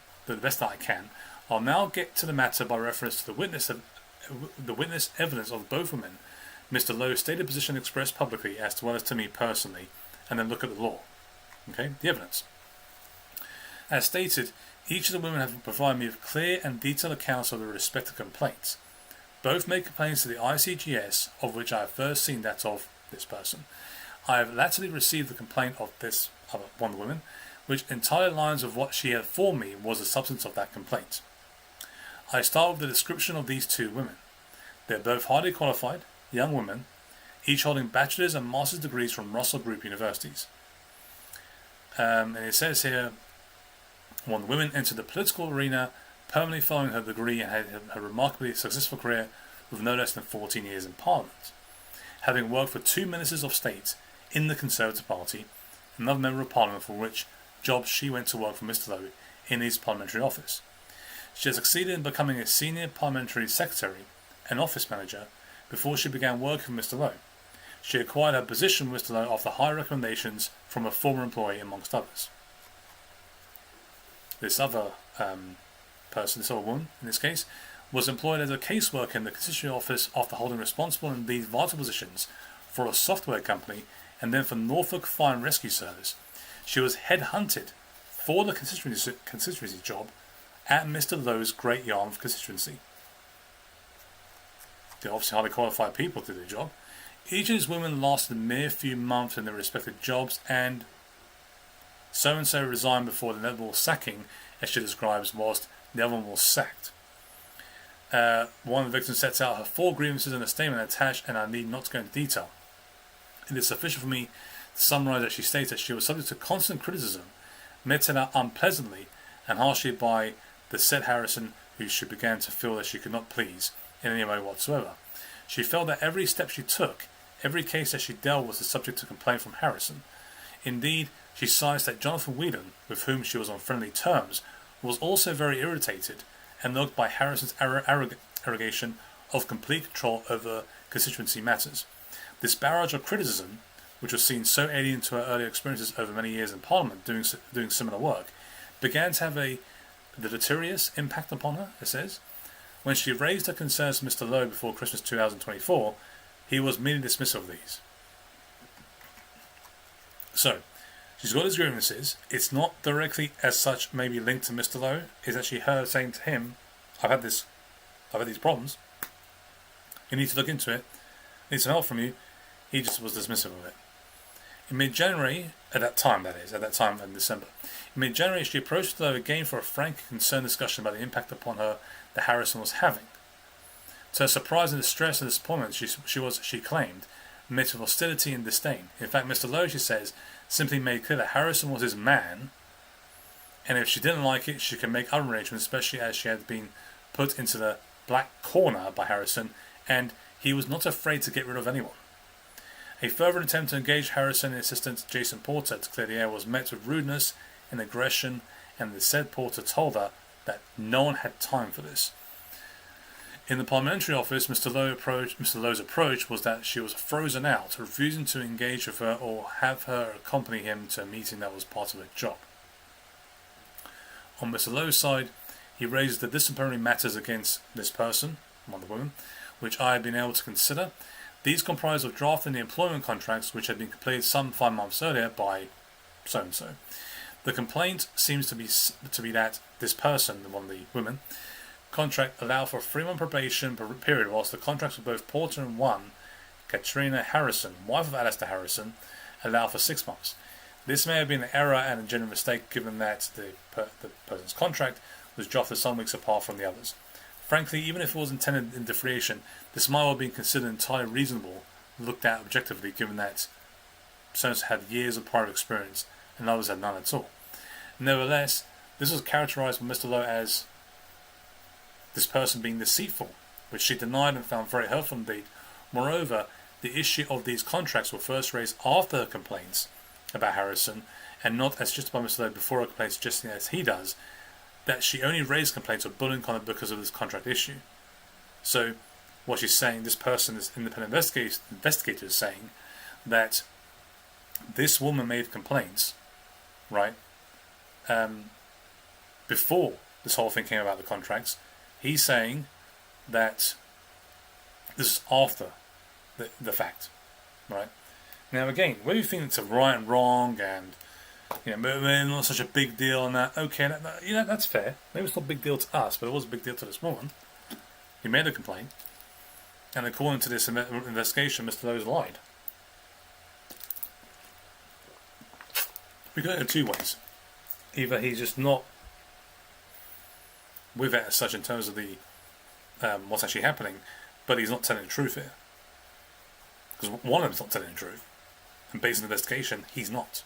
I'll now get to the matter by reference to the witness evidence of both women, Mr. Lowe's stated position expressed publicly as well as to me personally, and then look at the law. Okay, the evidence. As stated, each of the women have provided me with clear and detailed accounts of their respective complaints. Both made complaints to the ICGS, of which I have first seen that of this person. I have latterly received the complaint of this other one woman, which entirely aligns with what she had informed me was the substance of that complaint. I start with the description of these two women. They are both highly qualified, young women, each holding bachelor's and master's degrees from Russell Group universities. And it says here, one of the women entered the political arena permanently following her degree and had a remarkably successful career with no less than 14 years in Parliament, having worked for two ministers of state in the Conservative Party, another member of Parliament for which job she went to work for Mr. Lowe in his parliamentary office. She has succeeded in becoming a senior parliamentary secretary and office manager before she began working for Mr. Lowe. She acquired her position with Mr. Lowe after high recommendations from a former employee, amongst others. This other person, this other woman in this case, was employed as a caseworker in the constituency office after holding responsible and indeed vital positions for a software company and then for Norfolk Fire and Rescue Service. She was headhunted for the constituency job at Mr. Lowe's Great Yarmouth constituency. They're obviously highly qualified people to do the job. Each of these women lasted a mere few months in their respective jobs, and so-and-so resigned before the inevitable sacking, as she describes, whilst the other one was sacked. One of the victims sets out her 4 grievances in a statement attached, and I need not to go into detail. It is sufficient for me to summarise that she states that she was subject to constant criticism, meted out unpleasantly and harshly by the said Harrison, who she began to feel that she could not please in any way whatsoever. She felt that every step she took, every case that she dealt was the subject to complaint from Harrison. Indeed, she cites that Jonathan Whedon, with whom she was on friendly terms, was also very irritated and looked by Harrison's arrogation of complete control over constituency matters. This barrage of criticism, which was seen so alien to her earlier experiences over many years in Parliament doing similar work, began to have the deleterious impact upon her, it says. When she raised her concerns to Mr. Lowe before Christmas 2024, he was merely dismissive of these. So, she's got his grievances. It's not directly as such maybe linked to Mr. Lowe. It's actually her saying to him, I've had these problems. You need to look into it. I need some help from you. He just was dismissive of it. In mid-January, at that time in December, in mid-January she approached Lowe again for a frank and concerned discussion about the impact upon her that Harrison was having. To her surprise and distress and disappointment, she claimed, met with hostility and disdain. In fact, Mr. Lowe, she says, simply made clear that Harrison was his man, and if she didn't like it, she could make other arrangements, especially as she had been put into the black corner by Harrison, and he was not afraid to get rid of anyone. A further attempt to engage Harrison and assistant Jason Porter to clear the air was met with rudeness and aggression, and the said Porter told her that no one had time for this. In the parliamentary office, Mr. Lowe's approach was that she was frozen out, refusing to engage with her or have her accompany him to a meeting that was part of her job. On Mr. Lowe's side, he raised the disciplinary matters against this person, one of the women, which I had been able to consider. These comprised of drafting the employment contracts which had been completed some 5 months earlier by so-and-so. The complaint seems to be that this person, one of the women, contract allowed for a 3-month probation period, whilst the contracts for both Porter and one, Katrina Harrison, wife of Alistair Harrison, allowed for 6 months. This may have been an error and a general mistake given that the person's contract was drafted some weeks apart from the others. Frankly, even if it was intended in defamation, this might well have been considered entirely reasonable, looked at objectively, given that some had years of prior experience and others had none at all. Nevertheless, this was characterised by Mr. Lowe as this person being deceitful, which she denied and found very hurtful indeed. Moreover, the issue of these contracts were first raised after her complaints about Harrison, and not as just by Mr. Lowe before her complaints, just as he does, that she only raised complaints of bullying conduct because of this contract issue. So, what she's saying, this person, this independent investigator is saying that this woman made complaints, right, before this whole thing came about the contracts. He's saying that this is after the fact, right? Now again, whether you think it's a right and wrong and maybe not such a big deal and that, okay, that's fair. Maybe it's not a big deal to us, but it was a big deal to this woman. He made a complaint, and according to this investigation, Mr. Lowe's lied. We go in 2 ways. Either he's just not with it as such in terms of the what's actually happening, but he's not telling the truth here. Because one of them's not telling the truth, and based on the investigation, he's not.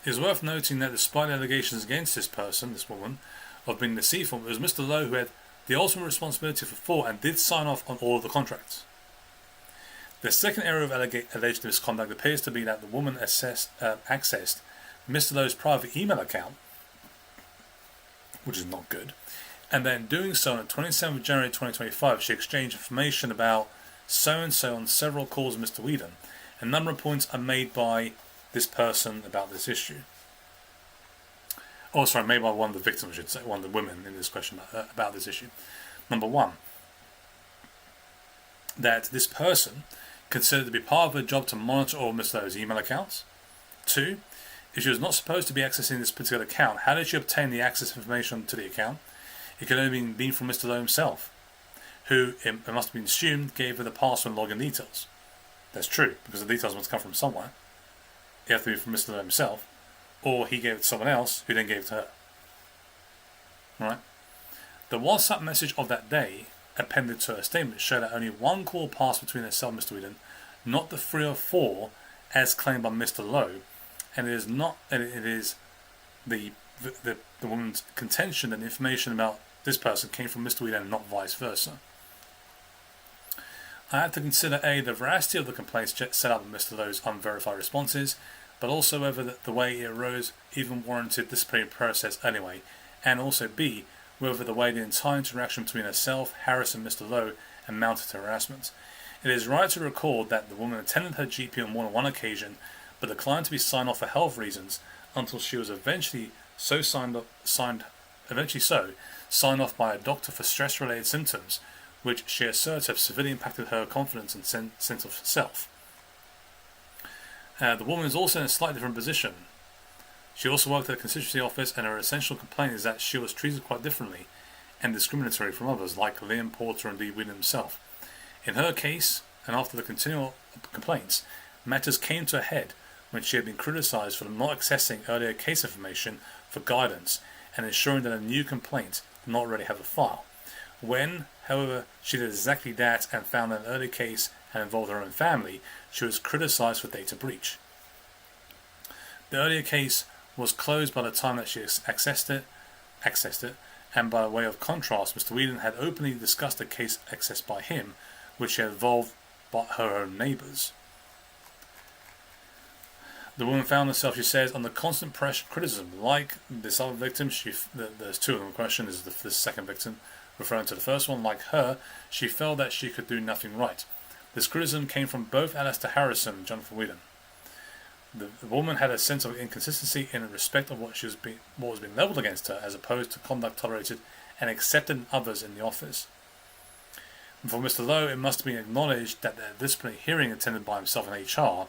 It is worth noting that despite allegations against this person, this woman, of being deceitful, it was Mr. Lowe who had the ultimate responsibility for 4 and did sign off on all of the contracts. The second area of alleged misconduct appears to be that the woman accessed Mr. Lowe's private email account, which is not good, and then doing so on the 27th of January 2025, she exchanged information about so-and-so on several calls with Mr. Whedon. A number of points are made by this person about this issue. Oh, sorry, made by one of the victims, I should say, one of the women in this question about this issue. Number 1, that this person considered to be part of her job to monitor all Mr. Lowe's email accounts. 2, If she was not supposed to be accessing this particular account, how did she obtain the access information to the account? It could only have been from Mr. Lowe himself, who, it must have been assumed, gave her the password and login details. That's true, because the details must come from somewhere. It has to be from Mr. Lowe himself, or he gave it to someone else, who then gave it to her. Right? The WhatsApp message of that day, appended to her statement, showed that only one call passed between herself and Mr. Whedon, not the 3 or 4 as claimed by Mr. Lowe, and it is not. And it is the woman's contention that the information about this person came from Mr. Whedon and not vice versa. I had to consider the veracity of the complaints set up in Mr. Lowe's unverified responses, but also whether the way it arose even warranted disciplinary process anyway, and also B, whether the way the entire interaction between herself, Harris and Mr. Lowe amounted to harassment. It is right to record that the woman attended her GP on more than one occasion, but declined to be signed off for health reasons until she was eventually signed off by a doctor for stress-related symptoms, which she asserts have severely impacted her confidence and sense of self. The woman is also in a slightly different position. She also worked at a constituency office, and her essential complaint is that she was treated quite differently and discriminatory from others, like Liam Porter and Lee Whedon himself. In her case, and after the continual complaints, matters came to a head when she had been criticised for not accessing earlier case information for guidance and ensuring that a new complaint did not already have a file. When, however, she did exactly that and found that an early case had involved her own family, she was criticised for data breach. The earlier case was closed by the time that she accessed it, and by way of contrast, Mr. Whedon had openly discussed a case accessed by him, which had involved by her own neighbours. The woman found herself, she says, under constant pressure and criticism. Like this other victim, there's 2 of them in question, this is the second victim, referring to the first one. Like her, she felt that she could do nothing right. This criticism came from both Alistair Harrison and Jonathan Whedon. The woman had a sense of inconsistency in respect of what was being levelled against her, as opposed to conduct tolerated and accepted in others in the office. And for Mr. Lowe, it must be acknowledged that the disciplinary hearing attended by himself and HR,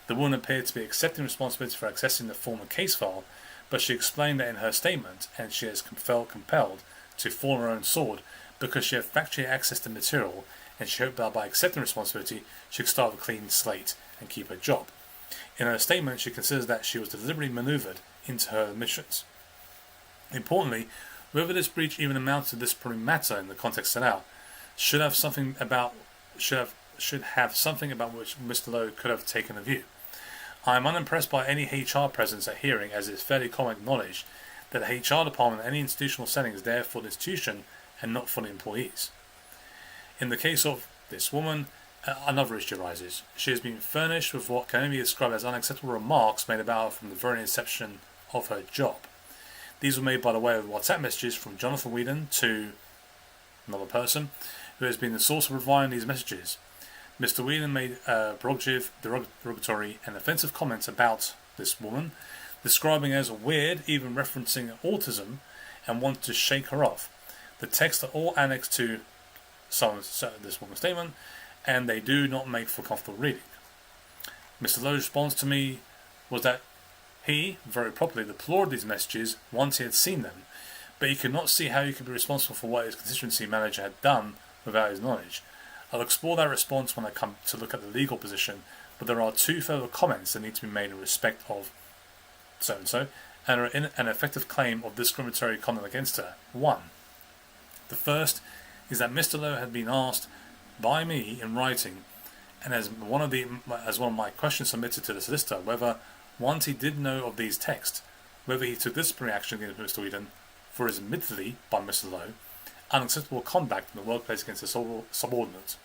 the woman appeared to be accepting responsibility for accessing the former case file, but she explained that in her statement, and she has felt compelled to fall on her own sword because she had factually accessed the material, and she hoped that by accepting responsibility, she could start with a clean slate and keep her job. In her statement, she considers that she was deliberately manoeuvred into her admissions. Importantly, whether this breach even amounts to disciplinary matter in the context set out, should have something about which Mr. Lowe could have taken a view. I am unimpressed by any HR presence at hearing, as it is fairly common knowledge that the HR department in any institutional setting is there for the institution and not for the employees. In the case of this woman, another issue arises. She has been furnished with what can only be described as unacceptable remarks made about her from the very inception of her job. These were made by the way of WhatsApp messages from Jonathan Whedon to another person who has been the source of providing these messages. Mr. Whedon made derogatory and offensive comments about this woman, describing her as weird, even referencing autism, and wanted to shake her off. The texts are all annexed to this woman's statement, and they do not make for comfortable reading. Mr. Lowe's response to me was that he, very properly, deplored these messages once he had seen them, but he could not see how he could be responsible for what his constituency manager had done without his knowledge. I'll explore that response when I come to look at the legal position, but there are 2 further comments that need to be made in respect of so-and-so, and are in an effective claim of discriminatory conduct against her. 1. The first is that Mr. Lowe had been asked by me in writing, and as one of my questions submitted to the solicitor, whether once he did know of these texts, whether he took disciplinary action against Mr. Whedon for his admittedly, by Mr. Lowe, unacceptable conduct in the workplace against a subordinate.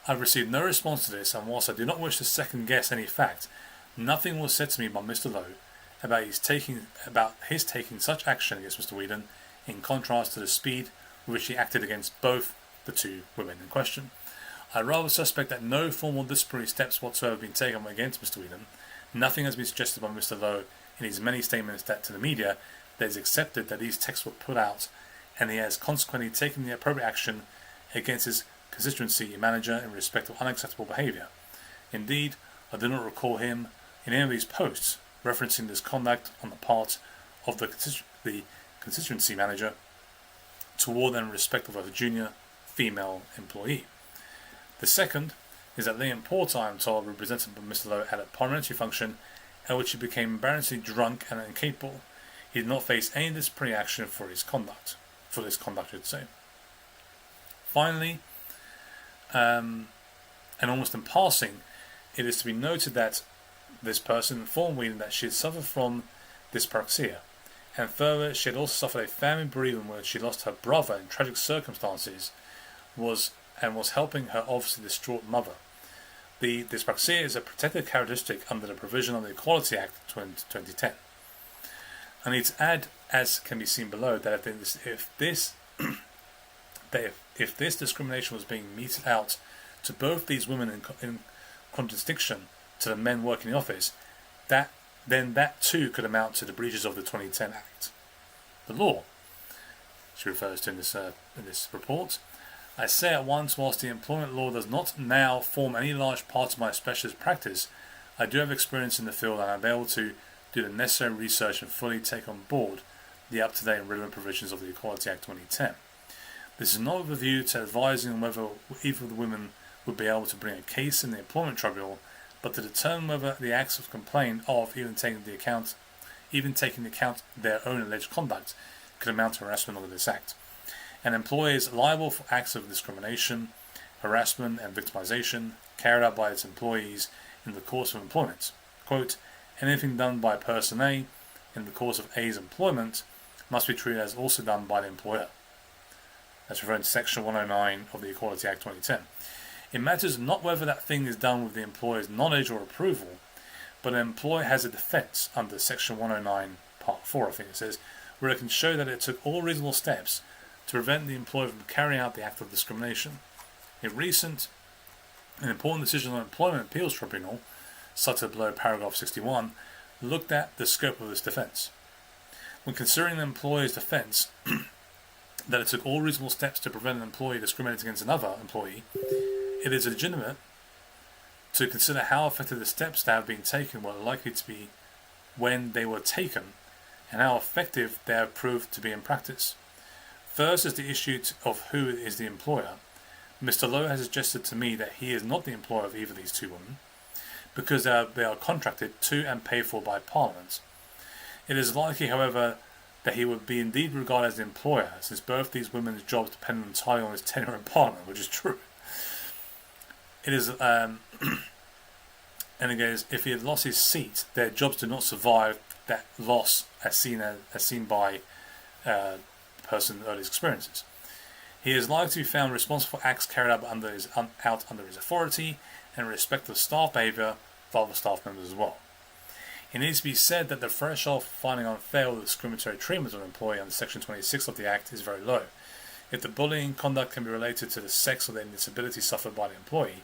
I have received no response to this, and whilst I do not wish to second guess any fact, nothing was said to me by Mr. Lowe about his taking such action against Mr. Whedon, in contrast to the speed with which he acted against both the 2 women in question. I rather suspect that no formal disciplinary steps whatsoever have been taken against Mr. Whedon. Nothing has been suggested by Mr. Lowe in his many statements that to the media that is accepted that these texts were put out, and he has consequently taken the appropriate action against his constituency manager in respect of unacceptable behaviour. Indeed, I do not recall him in any of these posts referencing this conduct on the part of the constituency manager toward and in respect of a junior female employee. The second is that Liam Porter, I am told, represented by Mr. Lowe at a parliamentary function at which he became embarrassingly drunk and incapable. He did not face any disciplinary action for this conduct, I should say. Finally, and almost in passing, it is to be noted that this person informed Whedon that she had suffered from dyspraxia, and further, she had also suffered a family bereavement where she lost her brother in tragic circumstances, was helping her obviously distraught mother. The dyspraxia is a protected characteristic under the provision of the Equality Act 2010. I need to add, as can be seen below, that if this discrimination was being meted out to both these women in contradistinction to the men working in the office, then that too could amount to the breaches of the 2010 Act. The law, she refers to in this report. I say at once, whilst the employment law does not now form any large part of my specialist practice, I do have experience in the field and I am able to do the necessary research and fully take on board the up-to-date and relevant provisions of the Equality Act 2010. This is not with a view to advising on whether either of the women would be able to bring a case in the employment tribunal, but to determine whether the acts of complaint of even taking into account their own alleged conduct could amount to harassment under this Act. An employer is liable for acts of discrimination, harassment and victimization carried out by its employees in the course of employment. Quote, anything done by person A in the course of A's employment must be treated as also done by the employer. That's referring to Section 109 of the Equality Act 2010. It matters not whether that thing is done with the employer's knowledge or approval, but an employer has a defence under Section 109 Part 4, I think it says, where it can show that it took all reasonable steps to prevent the employer from carrying out the act of discrimination. A recent and important decision on Employment Appeals Tribunal, cited below paragraph 61, looked at the scope of this defence. When considering the employer's defence that it took all reasonable steps to prevent an employee discriminating against another employee, it is legitimate to consider how effective the steps that have been taken were likely to be when they were taken, and how effective they have proved to be in practice. First is the issue of who is the employer. Mr. Lowe has suggested to me that he is not the employer of either of these two women, because they are contracted to and paid for by Parliament. It is likely, however, that he would be indeed regarded as the employer, since both these women's jobs depend entirely on his tenure in Parliament, which is true. It is, and again, if he had lost his seat, their jobs do not survive that loss as seen by the person in earlier experiences. He is likely to be found responsible for acts carried out under his authority and in respect of staff behaviour of other staff members as well. It needs to be said that the threshold for finding unfair or discriminatory treatment of an employee under Section 26 of the Act is very low. If the bullying conduct can be related to the sex or the disability suffered by the employee,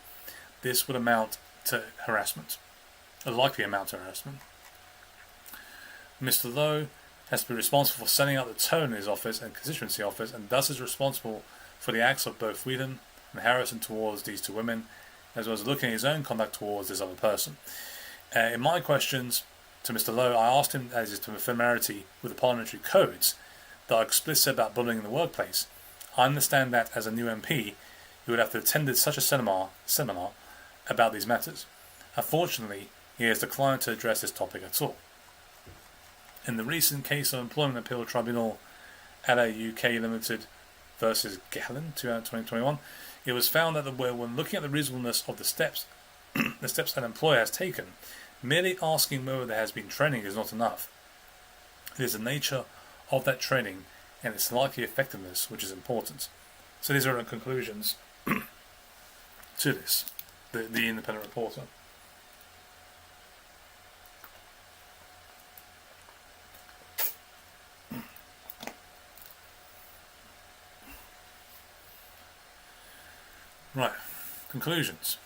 this would amount to harassment, a likely amount to harassment. Mr. Lowe has to be responsible for setting out the tone in his office and constituency office, and thus is responsible for the acts of both Whedon and Harrison towards these two women, as well as looking at his own conduct towards this other person. In my questions to Mr. Lowe, I asked him as to familiarity with the parliamentary codes that are explicit about bullying in the workplace. I understand that as a new MP, he would have to attend such a seminar about these matters. Unfortunately, he has declined to address this topic at all. In the recent case of Employment Appeal Tribunal LA UK Limited versus Gallen, 2021, it was found that when looking at the reasonableness of the steps an employer has taken, merely asking whether there has been training is not enough. It is the nature of that training and its likely effectiveness which is important. So these are the conclusions to this, the independent reporter. Right, conclusions.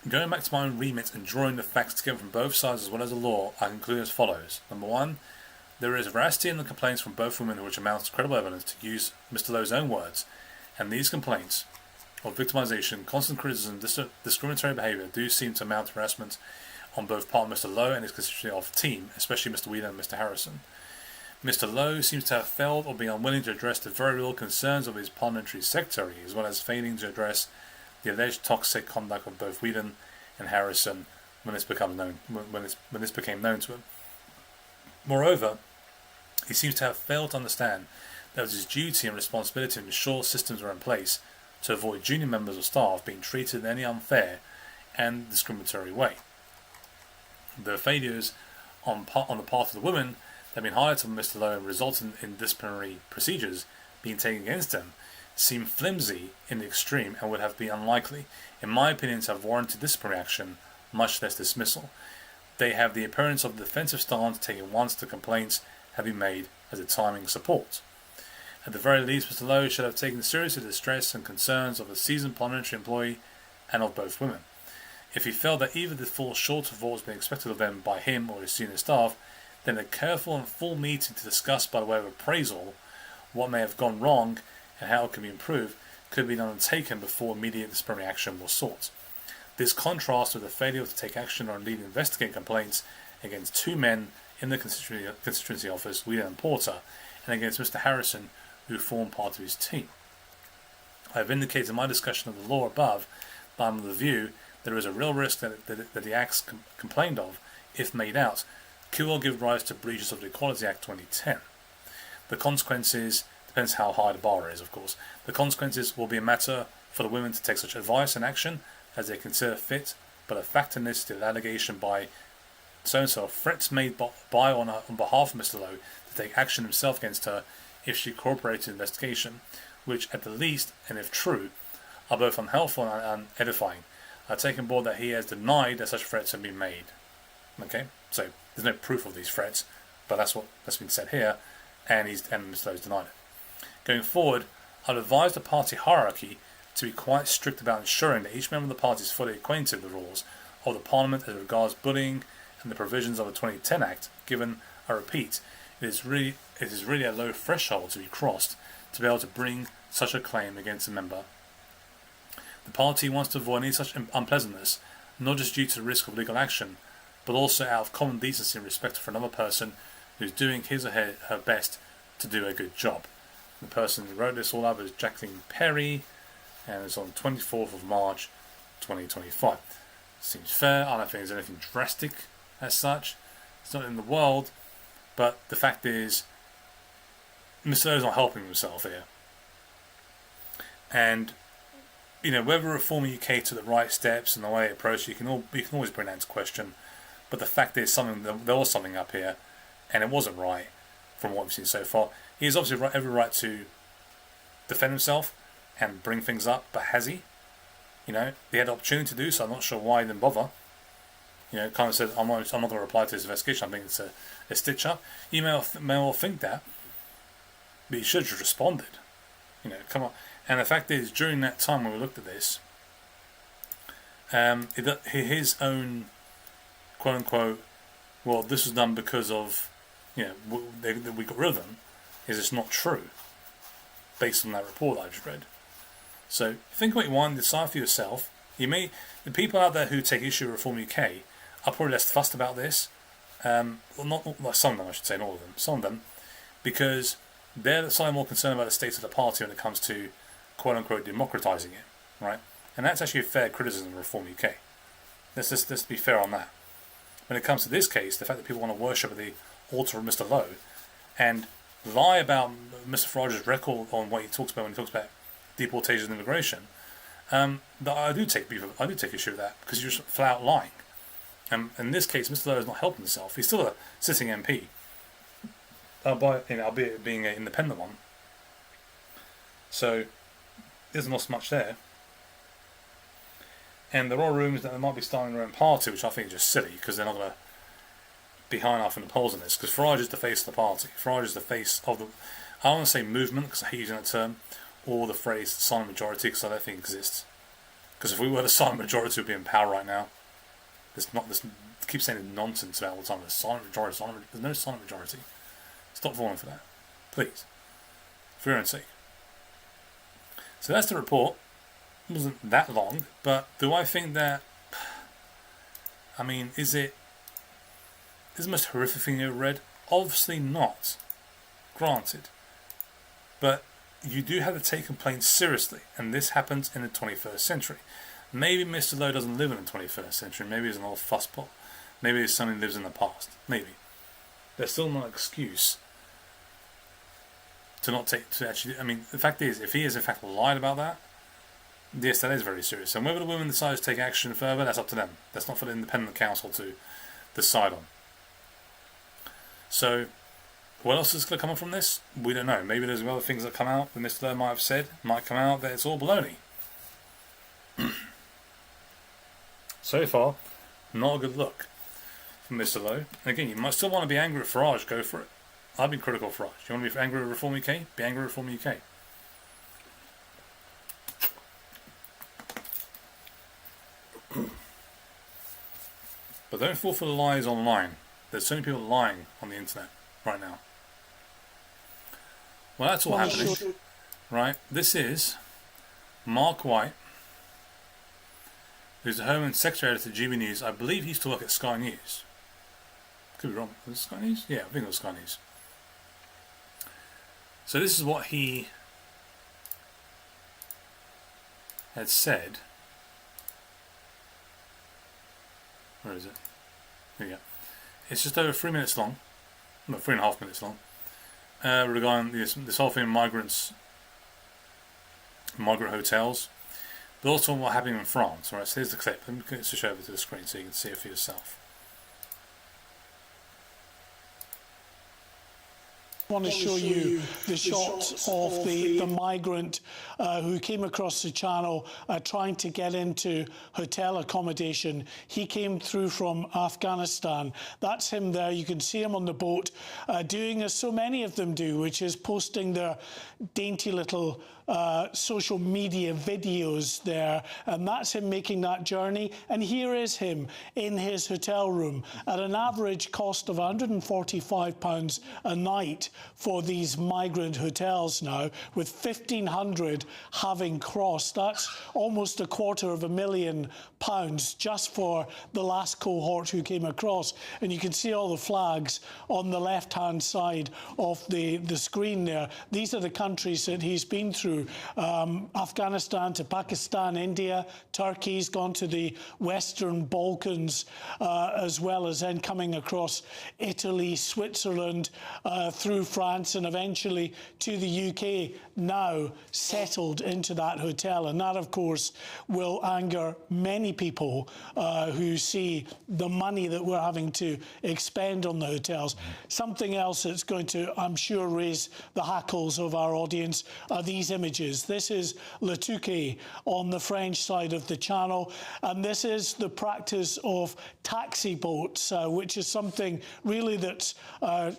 Going back to my own remit and drawing the facts together from both sides as well as the law, I conclude as follows. Number one, there is veracity in the complaints from both women which amounts to credible evidence, to use Mr. Lowe's own words, and these complaints of victimization, constant criticism, discriminatory behaviour do seem to amount to harassment on both part of Mr. Lowe and his constituency of team, especially Mr. Wheeler and Mr. Harrison. Mr. Lowe seems to have failed or been unwilling to address the very real concerns of his parliamentary secretary, as well as failing to address the alleged toxic conduct of both Whelan and Harrison when this became known to him. Moreover, he seems to have failed to understand that it was his duty and responsibility to ensure systems were in place to avoid junior members of staff being treated in any unfair and discriminatory way. The failures on the part of the women that have been highlighted from Mr. Lowe and resulted in disciplinary procedures being taken against them seem flimsy in the extreme and would have been unlikely, in my opinion, to have warranted disciplinary action, much less dismissal. They have the appearance of a defensive stance taken once the complaints have been made as a timing support. At the very least, Mr. Lowe should have taken seriously the stress and concerns of a seasoned parliamentary employee and of both women. If he felt that either did fall short of what was being expected of them by him or his senior staff, then a careful and full meeting to discuss by the way of appraisal what may have gone wrong and how it can be improved could have been undertaken before immediate disciplinary action was sought. This contrasts with the failure to take action or indeed investigate complaints against two men in the constituency office, Wheeler and Porter, and against Mr. Harrison, who formed part of his team. I have indicated in my discussion of the law above that I am of the view there is a real risk that the acts complained of, if made out, could well give rise to breaches of the Equality Act 2010. The consequences, depends how high the bar is, of course, the consequences will be a matter for the women to take such advice and action as they consider fit, but a fact in this, the allegation by so-and-so, threats made by on behalf of Mr. Lowe to take action himself against her if she cooperated in the investigation, which at the least, and if true, are both unhelpful and edifying. I take on board that he has denied that such threats have been made. Okay, so there's no proof of these threats, but that's been said here, and Mr. Lowe's denied it. Going forward, I'd advise the party hierarchy to be quite strict about ensuring that each member of the party is fully acquainted with the rules of the Parliament as regards bullying and the provisions of the 2010 Act, given, I repeat, it is really a low threshold to be crossed to be able to bring such a claim against a member. The party wants to avoid any such unpleasantness, not just due to the risk of legal action, but also out of common decency and respect for another person who's doing his or her best to do a good job. The person who wrote this all up is Jacqueline Perry, and it's on the 24th of March 2025. Seems fair. I don't think there's anything drastic as such. It's not in the world, but the fact is, Mr. Lowe's not helping himself here. And, whether Reform UK took the right steps and the way it approached, you can always bring that into question. But the fact is, there was something up here, and it wasn't right from what we've seen so far. He has obviously every right to defend himself and bring things up, but has he? He had the opportunity to do so. I'm not sure why he didn't bother. Kind of said, I'm not going to reply to this investigation. I think it's a stitch up. You may well think that, but he should have responded. Come on. And the fact is, during that time when we looked at this, his own quote unquote, well, this was done because of, we got rid of them, is just not true, based on that report I just read. So think what you want, decide for yourself. The people out there who take issue with Reform UK are probably less fussed about this. Not some of them, I should say, not all of them. Some of them, because they're slightly more concerned about the state of the party when it comes to quote unquote democratising it, right? And that's actually a fair criticism of Reform UK. Let's be fair on that. When it comes to this case, the fact that people want to worship at the altar of Mr. Lowe and lie about Mr. Farage's record on what he talks about when he talks about deportation and immigration, I do take issue with that, because you're just flat out lying. In this case, Mr. Lowe is not helping himself. He's still a sitting MP, albeit being an independent one. So there's not so much there. And there are rumours that they might be starting their own party, which I think is just silly, because they're not going to be high enough in the polls on this. Because Farage is the face of the party. Farage is the face of the, I don't want to say movement, because I hate using that term, or the phrase silent majority, because I don't think it exists. Because if we were the silent majority, we'd be in power right now. Keep saying nonsense about all the time. There's there's no silent majority. Stop falling for that, please, for your own sake. So that's the report. It wasn't that long, but do I think that I mean, is it the most horrific thing you've ever read? Obviously not. Granted. But you do have to take complaints seriously, and this happens in the 21st century. Maybe Mr. Lowe doesn't live in the 21st century. Maybe he's an old fusspot. Maybe he's somebody who lives in the past. Maybe. There's still no excuse to not take to actually. I mean, the fact is, if he has in fact lied about that, yes, that is very serious. And whether the women decide to take action further, that's up to them. That's not for the independent council to decide on. So, what else is going to come up from this? We don't know. Maybe there's other things that come out that Mr. Lowe might have said, might come out that it's all baloney. So far, not a good look from Mr. Lowe. Again, you might still want to be angry at Farage, go for it. I've been critical of Farage. You want to be angry at Reform UK? Be angry at Reform UK. But don't fall for the lies online. There's so many people lying on the internet right now. Well, that's all happening. Right, this is Mark White, who's the Home and Secretary Editor at GB News. I believe he used to work at Sky News. Could be wrong. Was it Sky News? Yeah, I think it was Sky News. So this is what he had said. Where is it? Here we go. It's just over 3 minutes long. About 3.5 minutes long. Regarding this whole thing of migrants, migrant hotels, but also what happened in France. Alright, so here's the clip. Let me switch over to the screen so you can see it for yourself. I want to show you the shots of the migrant who came across the channel trying to get into hotel accommodation. He came through from Afghanistan. That's him there. You can see him on the boat doing as so many of them do, which is posting their dainty little social media videos there, and that's him making that journey. And here is him in his hotel room at an average cost of £145 a night for these migrant hotels now, with 1,500 having crossed. That's almost £250,000 just for the last cohort who came across. And you can see all the flags on the left-hand side of the screen there. These are the countries that he's been through. Afghanistan to Pakistan, India, Turkey's gone to the Western Balkans, as well as then coming across Italy, Switzerland, through France, and eventually to the UK, now settled into that hotel. And that, of course, will anger many people who see the money that we're having to expend on the hotels. Something else that's going to, I'm sure, raise the hackles of our audience are these images. This is Le Touquet on the French side of the channel, and this is the practice of taxi boats, which is something really that's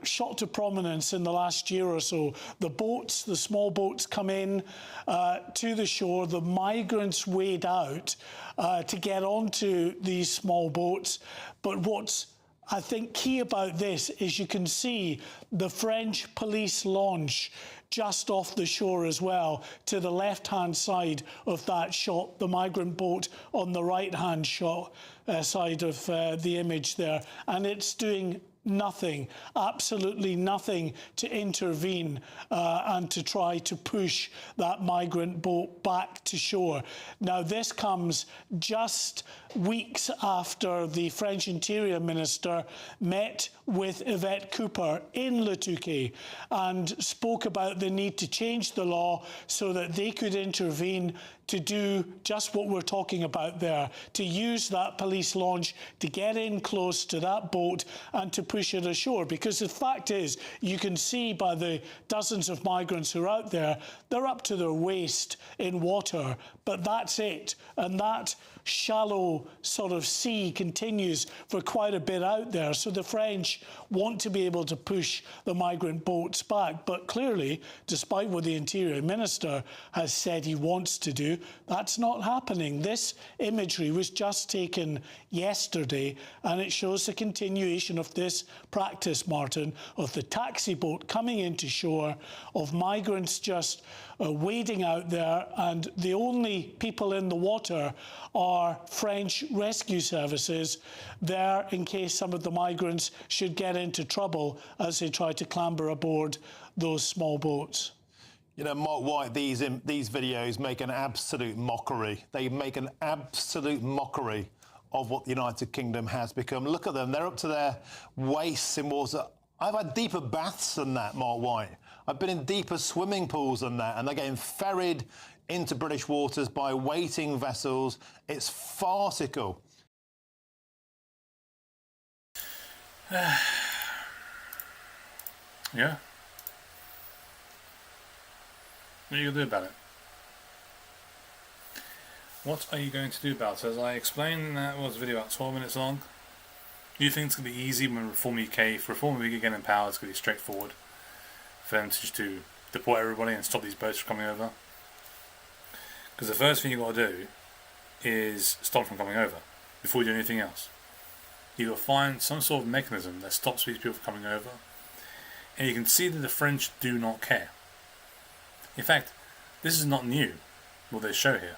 shot to prominence in the last year or so. The boats, the small boats, come in to the shore. The migrants wade out to get onto these small boats. But what's, I think, key about this is you can see the French police launch just off the shore as well, to the left-hand side of that shot, the migrant boat on the right-hand shot side of the image there. And it's doing nothing, absolutely nothing to intervene and to try to push that migrant boat back to shore. Now, this comes just weeks after the French Interior Minister met with Yvette Cooper in Le Touquet and spoke about the need to change the law so that they could intervene to do just what we're talking about there, to use that police launch to get in close to that boat and to push it ashore. Because the fact is, you can see by the dozens of migrants who are out there, they're up to their waist in water, but that's it. And that shallow sort of sea continues for quite a bit out there. So the French want to be able to push the migrant boats back. But clearly, despite what the Interior Minister has said he wants to do, that's not happening. This imagery was just taken yesterday, and it shows the continuation of this practice, Martin, of the taxi boat coming into shore, of migrants just wading out there, and the only people in the water are French French rescue services there in case some of the migrants should get into trouble as they try to clamber aboard those small boats. You know, Mark White, these videos make an absolute mockery. They make an absolute mockery of what the United Kingdom has become. Look at them. They're up to their waists in water. I've had deeper baths than that, Mark White. I've been in deeper swimming pools than that, and they're getting ferried into British waters by waiting vessels. It's farcical. Yeah. What are you going to do about it? What are you going to do about it? As I explained in that was a video about 12 minutes long. Do you think it's going to be easy when Reform UK, if Reform UK get in power, it's going to be straightforward for them to just deport everybody and stop these boats from coming over? Because the first thing you've got to do is stop them from coming over before you do anything else. You've got to find some sort of mechanism that stops these people from coming over. And you can see that the French do not care. In fact, this is not new, what they show here.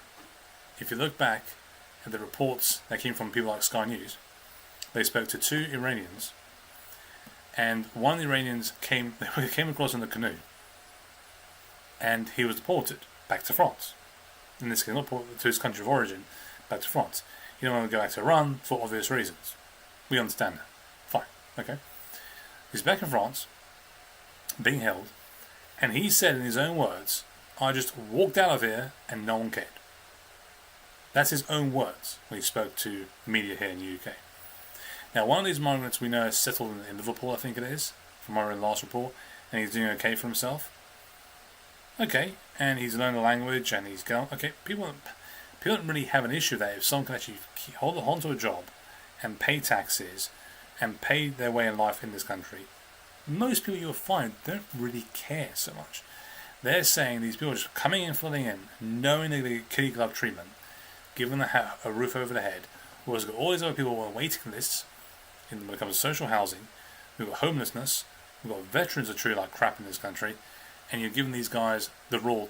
If you look back at the reports that came from people like Sky News, they spoke to 2 Iranians, and one of the Iranians came across in a canoe, and he was deported back to France. In this case, not to his country of origin, back to France. He didn't want to go back to Iran for obvious reasons. We understand that. Fine, okay. He's back in France, being held, and he said in his own words, "I just walked out of here and no one cared." That's his own words when he spoke to media here in the UK. Now, one of these migrants we know is settled in Liverpool, I think it is, from our last report, and he's doing okay for himself. Okay, and he's learned the language, and he's going, okay, people don't really have an issue there if someone can actually hold on to a job and pay taxes and pay their way in life in this country. Most people you'll find don't really care so much. They're saying these people are just coming in, flooding in, knowing they get kiddie glove treatment, given a roof over their head, whereas we've got all these other people on waiting lists when it comes to social housing. We've got homelessness, we've got veterans are treated like crap in this country, and you're giving these guys the raw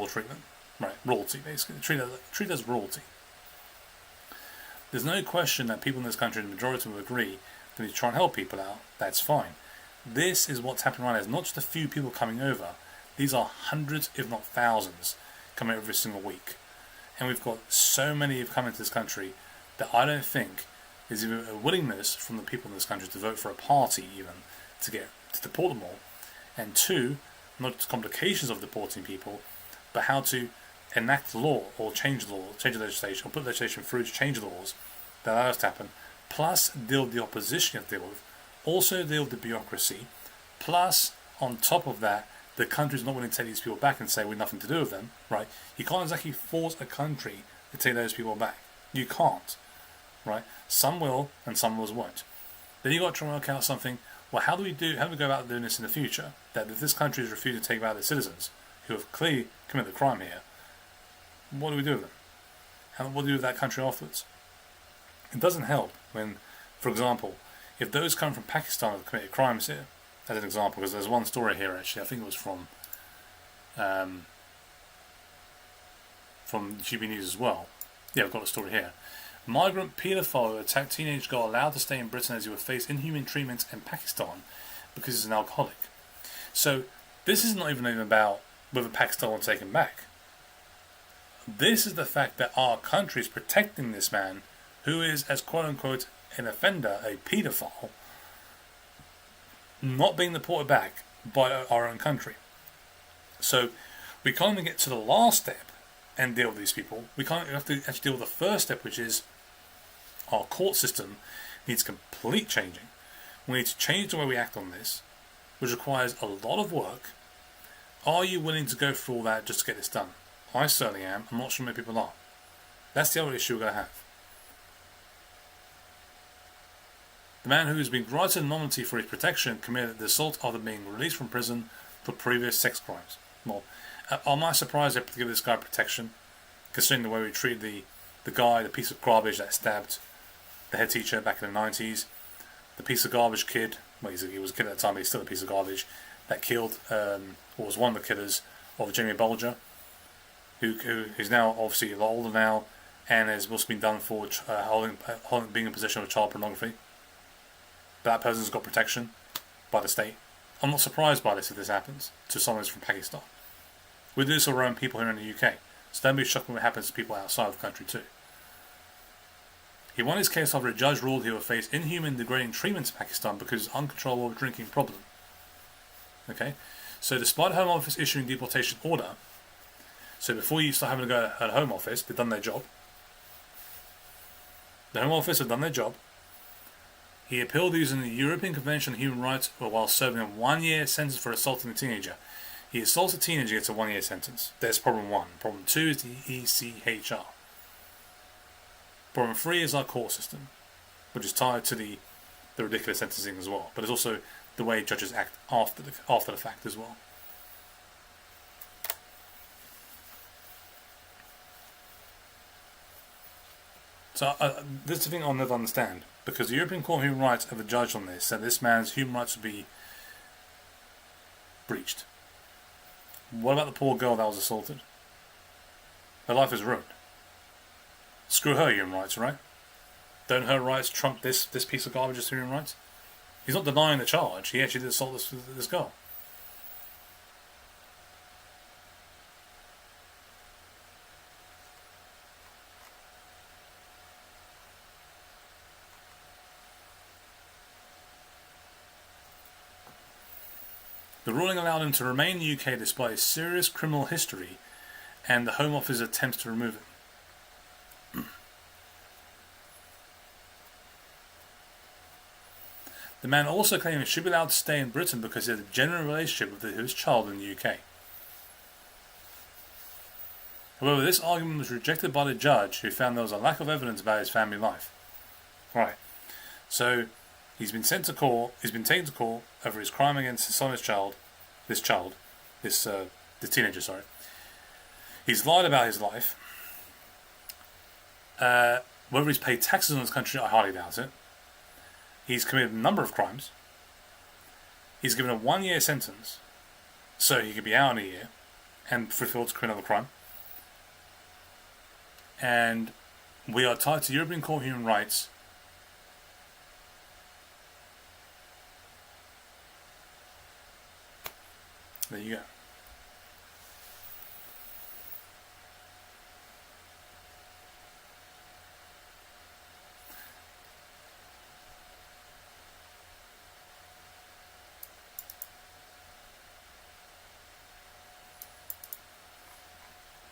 treatment, right? Royalty, basically. Treat as royalty. There's no question that people in this country, the majority will agree, that you try and help people out. That's fine. This is what's happening right now. It's not just a few people coming over. These are hundreds, if not thousands, coming every single week. And we've got so many who've come into this country that I don't think there's even a willingness from the people in this country to vote for a party even to deport them all. And 2, not just complications of deporting people, but how to enact the law or change the law, change the legislation, or put legislation through to change laws that allow us to happen. Plus deal with the opposition you have to deal with. Also deal with the bureaucracy. Plus, on top of that, the country's not willing to take these people back and say we've nothing to do with them, right? You can't exactly force a country to take those people back. You can't, right? Some will and some of us won't. Then you've got to try and work out something. Well, how do we go about doing this in the future? That if this country is refusing to take back their citizens who have clearly committed the crime here, what do we do with them? And what do we do with that country afterwards? It doesn't help when, for example, if those come from Pakistan have committed crimes here, as an example, because there's one story here actually, I think it was from GB News as well. Yeah, I've got a story here. Migrant paedophile who attacked teenage girl allowed to stay in Britain as he would face inhuman treatment in Pakistan because he's an alcoholic. So this is not even about whether Pakistan will take him back. This is the fact that our country is protecting this man who is, as quote-unquote, an offender, a paedophile, not being deported back by our own country. So we can't even get to the last step and deal with these people. We have to actually deal with the first step, which is our court system needs complete changing. We need to change the way we act on this, which requires a lot of work. Are you willing to go through all that just to get this done? I certainly am. I'm not sure many people are. That's the other issue we're going to have. The man who has been granted anonymity for his protection committed the assault after being released from prison for previous sex crimes. Well, am I surprised they have to give this guy protection, considering the way we treated the guy, the piece of garbage that stabbed the head teacher back in the 90s, the piece of garbage kid, well, he was a kid at the time, but he's still a piece of garbage, that killed, or was one of the killers of Jamie Bolger, who's now obviously a lot older now, and has also been done for being in possession of child pornography. But that person's got protection by the state. I'm not surprised by this if this happens to someone who's from Pakistan. We do this to our own people here in the UK, so don't be shocked when it happens to people outside of the country too. He won his case after a judge ruled he would face inhuman, degrading treatment in Pakistan because of uncontrollable drinking problem. Okay, so despite Home Office issuing deportation order, so before you start having to go at Home Office, they've done their job. The Home Office have done their job. He appealed using the European Convention on Human Rights while serving a 1-year sentence for assaulting a teenager. He assaults a teenager, gets a 1-year sentence. That's problem 1. Problem 2 is the ECHR. Problem 3 is our court system, which is tied to the ridiculous sentencing as well. But it's also the way judges act after the fact as well. So this is the thing I'll never understand, because the European Court of Human Rights have a judge on this, said this man's human rights would be breached. What about the poor girl that was assaulted? Her life is ruined. Screw her human rights, right? Don't her rights trump this piece of garbage as human rights? He's not denying the charge. He actually did assault this girl. The ruling allowed him to remain in the UK despite his serious criminal history and the Home Office attempts to remove him. The man also claimed he should be allowed to stay in Britain because he had a genuine relationship with his child in the UK. However, this argument was rejected by the judge, who found there was a lack of evidence about his family life. Right, so he's been taken to court over his crime against his son, the teenager, sorry. He's lied about his life. Whether he's paid taxes in this country, I highly doubt it. He's committed a number of crimes. He's given a 1-year sentence, so he could be out in a year and fulfilled to commit another crime. And we are tied to European Court of Human Rights. There you go.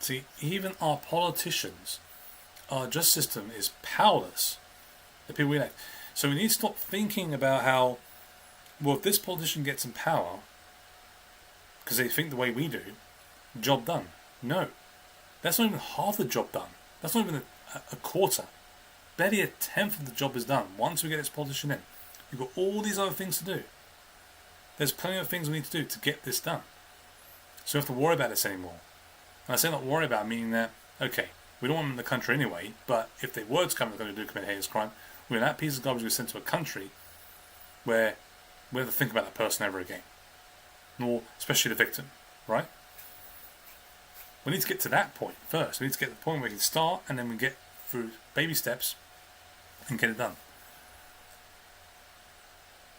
See, even our politicians, our justice system is powerless. The people we elect. So we need to stop thinking about how, well, if this politician gets in power, because they think the way we do, job done. No. That's not even half the job done. That's not even a quarter. Barely a tenth of the job is done once we get this politician in. We've got all these other things to do. There's plenty of things we need to do to get this done. So we don't have to worry about this anymore. And I say not worry about, meaning that, okay, we don't want them in the country anyway, but if they were to come, they're going to commit a heinous crime, when that piece of garbage was sent to a country where we have to think about that person ever again. Nor, especially the victim, right? We need to get to that point first. We need to get to the point where we can start, and then we get through baby steps and get it done.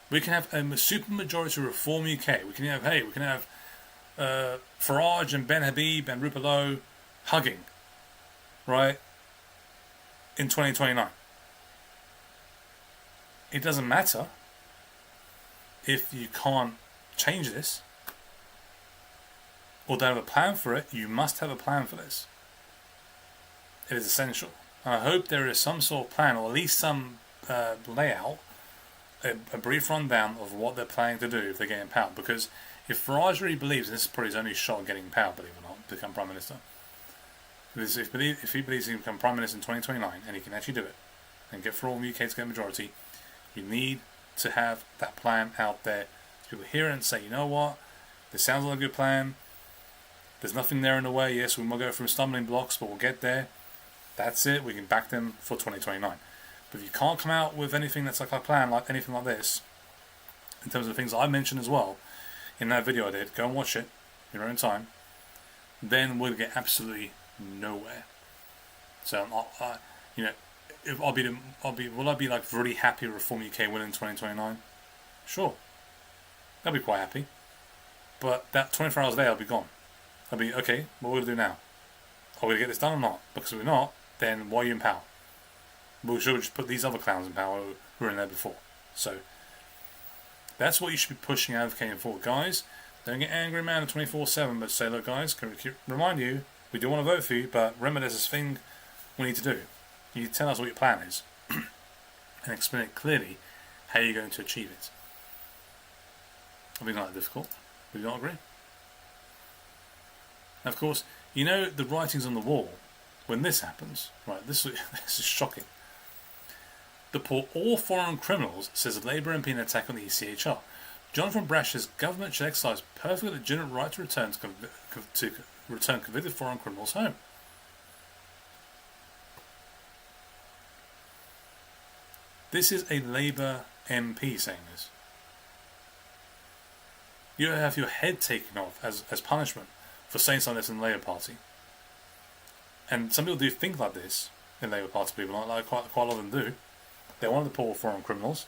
We can have a super majority reform UK. We can have Farage and Ben Habib and Rupert Lowe hugging, right, in 2029. It doesn't matter if you can't change this or don't have a plan for it. You must have a plan for this. It is essential. And I hope there is some sort of plan, or at least some layout, a brief rundown of what they're planning to do if they get in power. Because if Farage really believes, and this is probably his only shot at getting in power, believe it or not, to become Prime Minister, if he believes he can become Prime Minister in 2029 and he can actually do it and get for all the UK to get a majority, you need to have that plan out there. So people hear it and say, you know what, this sounds like a good plan. There's nothing there in the way. Yes, we might go through stumbling blocks, but we'll get there. That's it. We can back them for 2029. But if you can't come out with anything that's like a plan, like anything like this, in terms of the things I mentioned as well, in that video I did, go and watch it in your own time, then we'll get absolutely nowhere. So you know, if will I be like really happy with Reform UK winning in 2029? Sure, I'll be quite happy. But that 24 hours later, I'll be gone. I'll be okay. What are we gonna do now? Are we gonna get this done or not? Because if we're not, then why are you in power? We should just put these other clowns in power who were in there before. So that's what you should be pushing advocating for, guys. Don't get angry, man, at 24/7, but say, look, guys, can we remind you, we do want to vote for you, but remember, there's this thing we need to do. You tell us what your plan is, and explain it clearly how you're going to achieve it. I think not that difficult. Would you not agree? Now, of course, you know the writings on the wall when this happens, right? This is shocking. The poor all foreign criminals, says a Labour MP in an attack on the ECHR. Jonathan Brash says government should exercise perfectly legitimate right to return convicted foreign criminals home. This is a Labour MP saying this. You have your head taken off as punishment for saying something that's in the Labour Party. And some people do think like this in Labour Party people, like quite a lot of them do. They're one of the poor foreign criminals.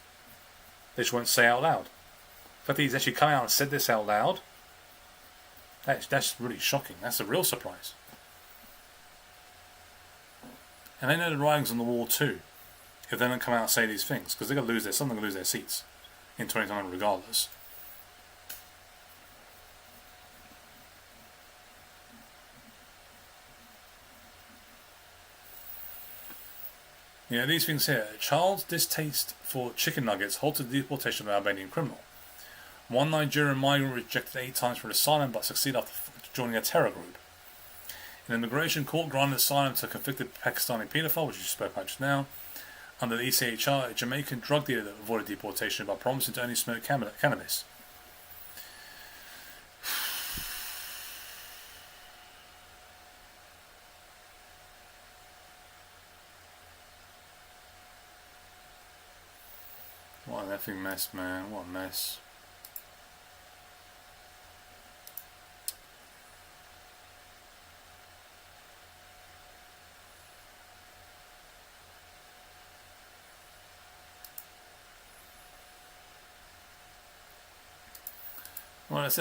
They just won't say out loud. The fact that he's actually come out and said this out loud, that's really shocking. That's a real surprise. And they know the writings on the wall too, if they don't come out and say these things, because they're going to lose some are going to lose their seats in 2029 regardless. Yeah, these things here. A child's distaste for chicken nuggets halted the deportation of an Albanian criminal. One Nigerian migrant rejected 8 times for asylum but succeeded after joining a terror group. An immigration court granted asylum to a convicted Pakistani paedophile, which you spoke about just now. Under the ECHR, a Jamaican drug dealer that avoided deportation by promising to only smoke cannabis. What an effing mess, man. What a mess. Well, let's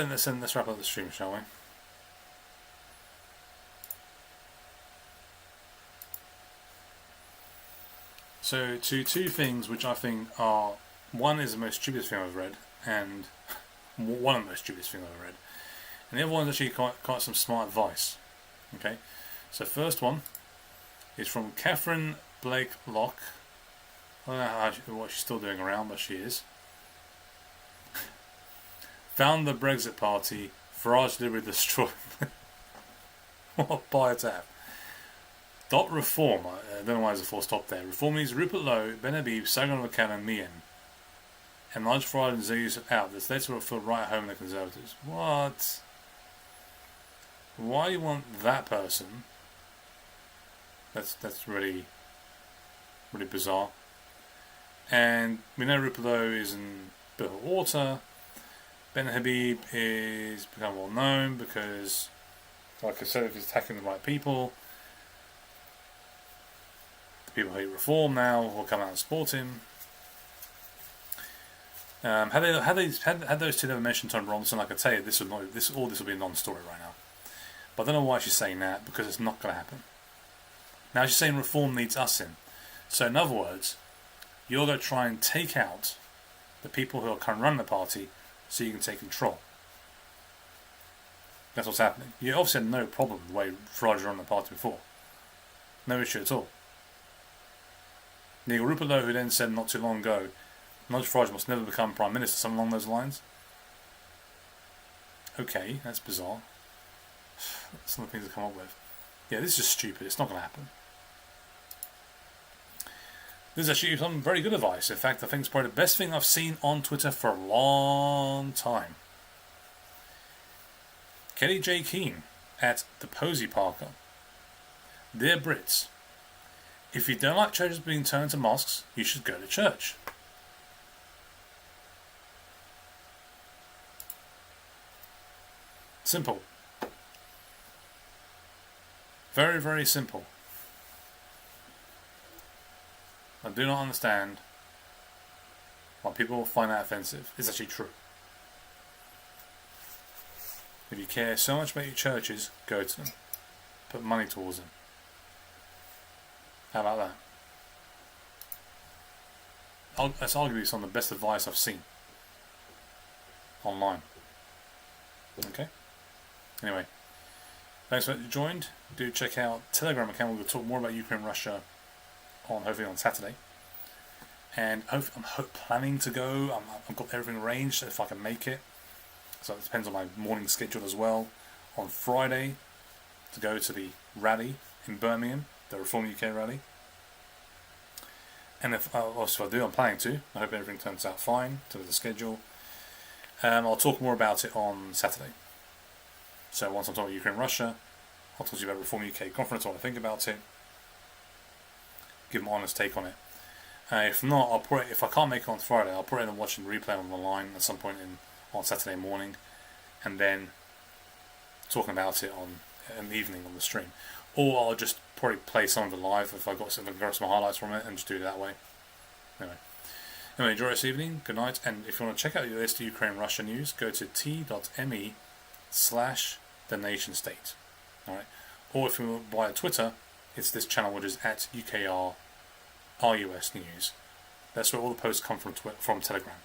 wrap up the stream, shall we? So, two things which I think are, one is the most stupidest thing I've read, and one of the most stupidest things I've read, and the other one's actually quite some smart advice. Okay, so first one is from Catherine Blake Locke. I don't know what she's still doing around, but she is. Found the Brexit Party, Farage deliberately destroyed. What a buyer to have. Dot reform. I don't know why there's a full stop there. Reform means Rupert Lowe, Ben Habib, Sagan McCann and Meehan. And Nigel Farage and Zeus out. The states will feel right at home in the Conservatives. What? Why you want that person? That's really bizarre. And we know Rupert Lowe is in a bit of water. Ben Habib is become well known because, like I said, if he's attacking the right people, the people who hate reform now will come out and support him. Had those two never mentioned Tom Robinson, like I tell you, this will be a non-story right now. But I don't know why she's saying that, because it's not going to happen. Now she's saying reform needs us in. So in other words, you're going to try and take out the people who are currently running the party, so you can take control. That's what's happening. You obviously had no problem with the way Farage ran the party before. No issue at all. Nigel Rupert Lowe, who then said not too long ago, Nigel Farage must never become Prime Minister, something along those lines. Okay, that's bizarre. Some of the things to come up with. Yeah, this is just stupid. It's not going to happen. This is actually some very good advice. In fact, I think it's probably the best thing I've seen on Twitter for a long time. Kelly J. Keane at the Posey Parker. Dear Brits, if you don't like churches being turned into mosques, you should go to church. Simple. Very, very simple. I do not understand why people find that offensive. It's actually true. If you care so much about your churches, go to them. Put money towards them. How about that? That's arguably some of the best advice I've seen online. Okay? Anyway, thanks for joined. Do check out Telegram account. We'll talk more about Ukraine, Russia hopefully on Saturday. And I'm planning to go. I've got everything arranged if I can make it. So it depends on my morning schedule as well. On Friday, to go to the rally in Birmingham, the Reform UK rally. And if I do, I'm planning to. I hope everything turns out fine to the schedule. I'll talk more about it on Saturday. So once I'm talking about Ukraine, Russia, I'll talk to you about Reform UK conference, what I think about it. Give my honest take on it. If not, if I can't make it on Friday, I'll put it in and watch the replay on the line at some point on Saturday morning, and then talking about it in the evening on the stream. Or I'll just probably play some of it live if I got some highlights from it and just do it that way. Anyway, enjoy this evening. Good night. And if you want to check out the latest Ukraine Russia news, go to t.me/thenationstate. Alright. Or if you want via Twitter, it's this channel which is at UKR RUS News. That's where all the posts come from Telegram.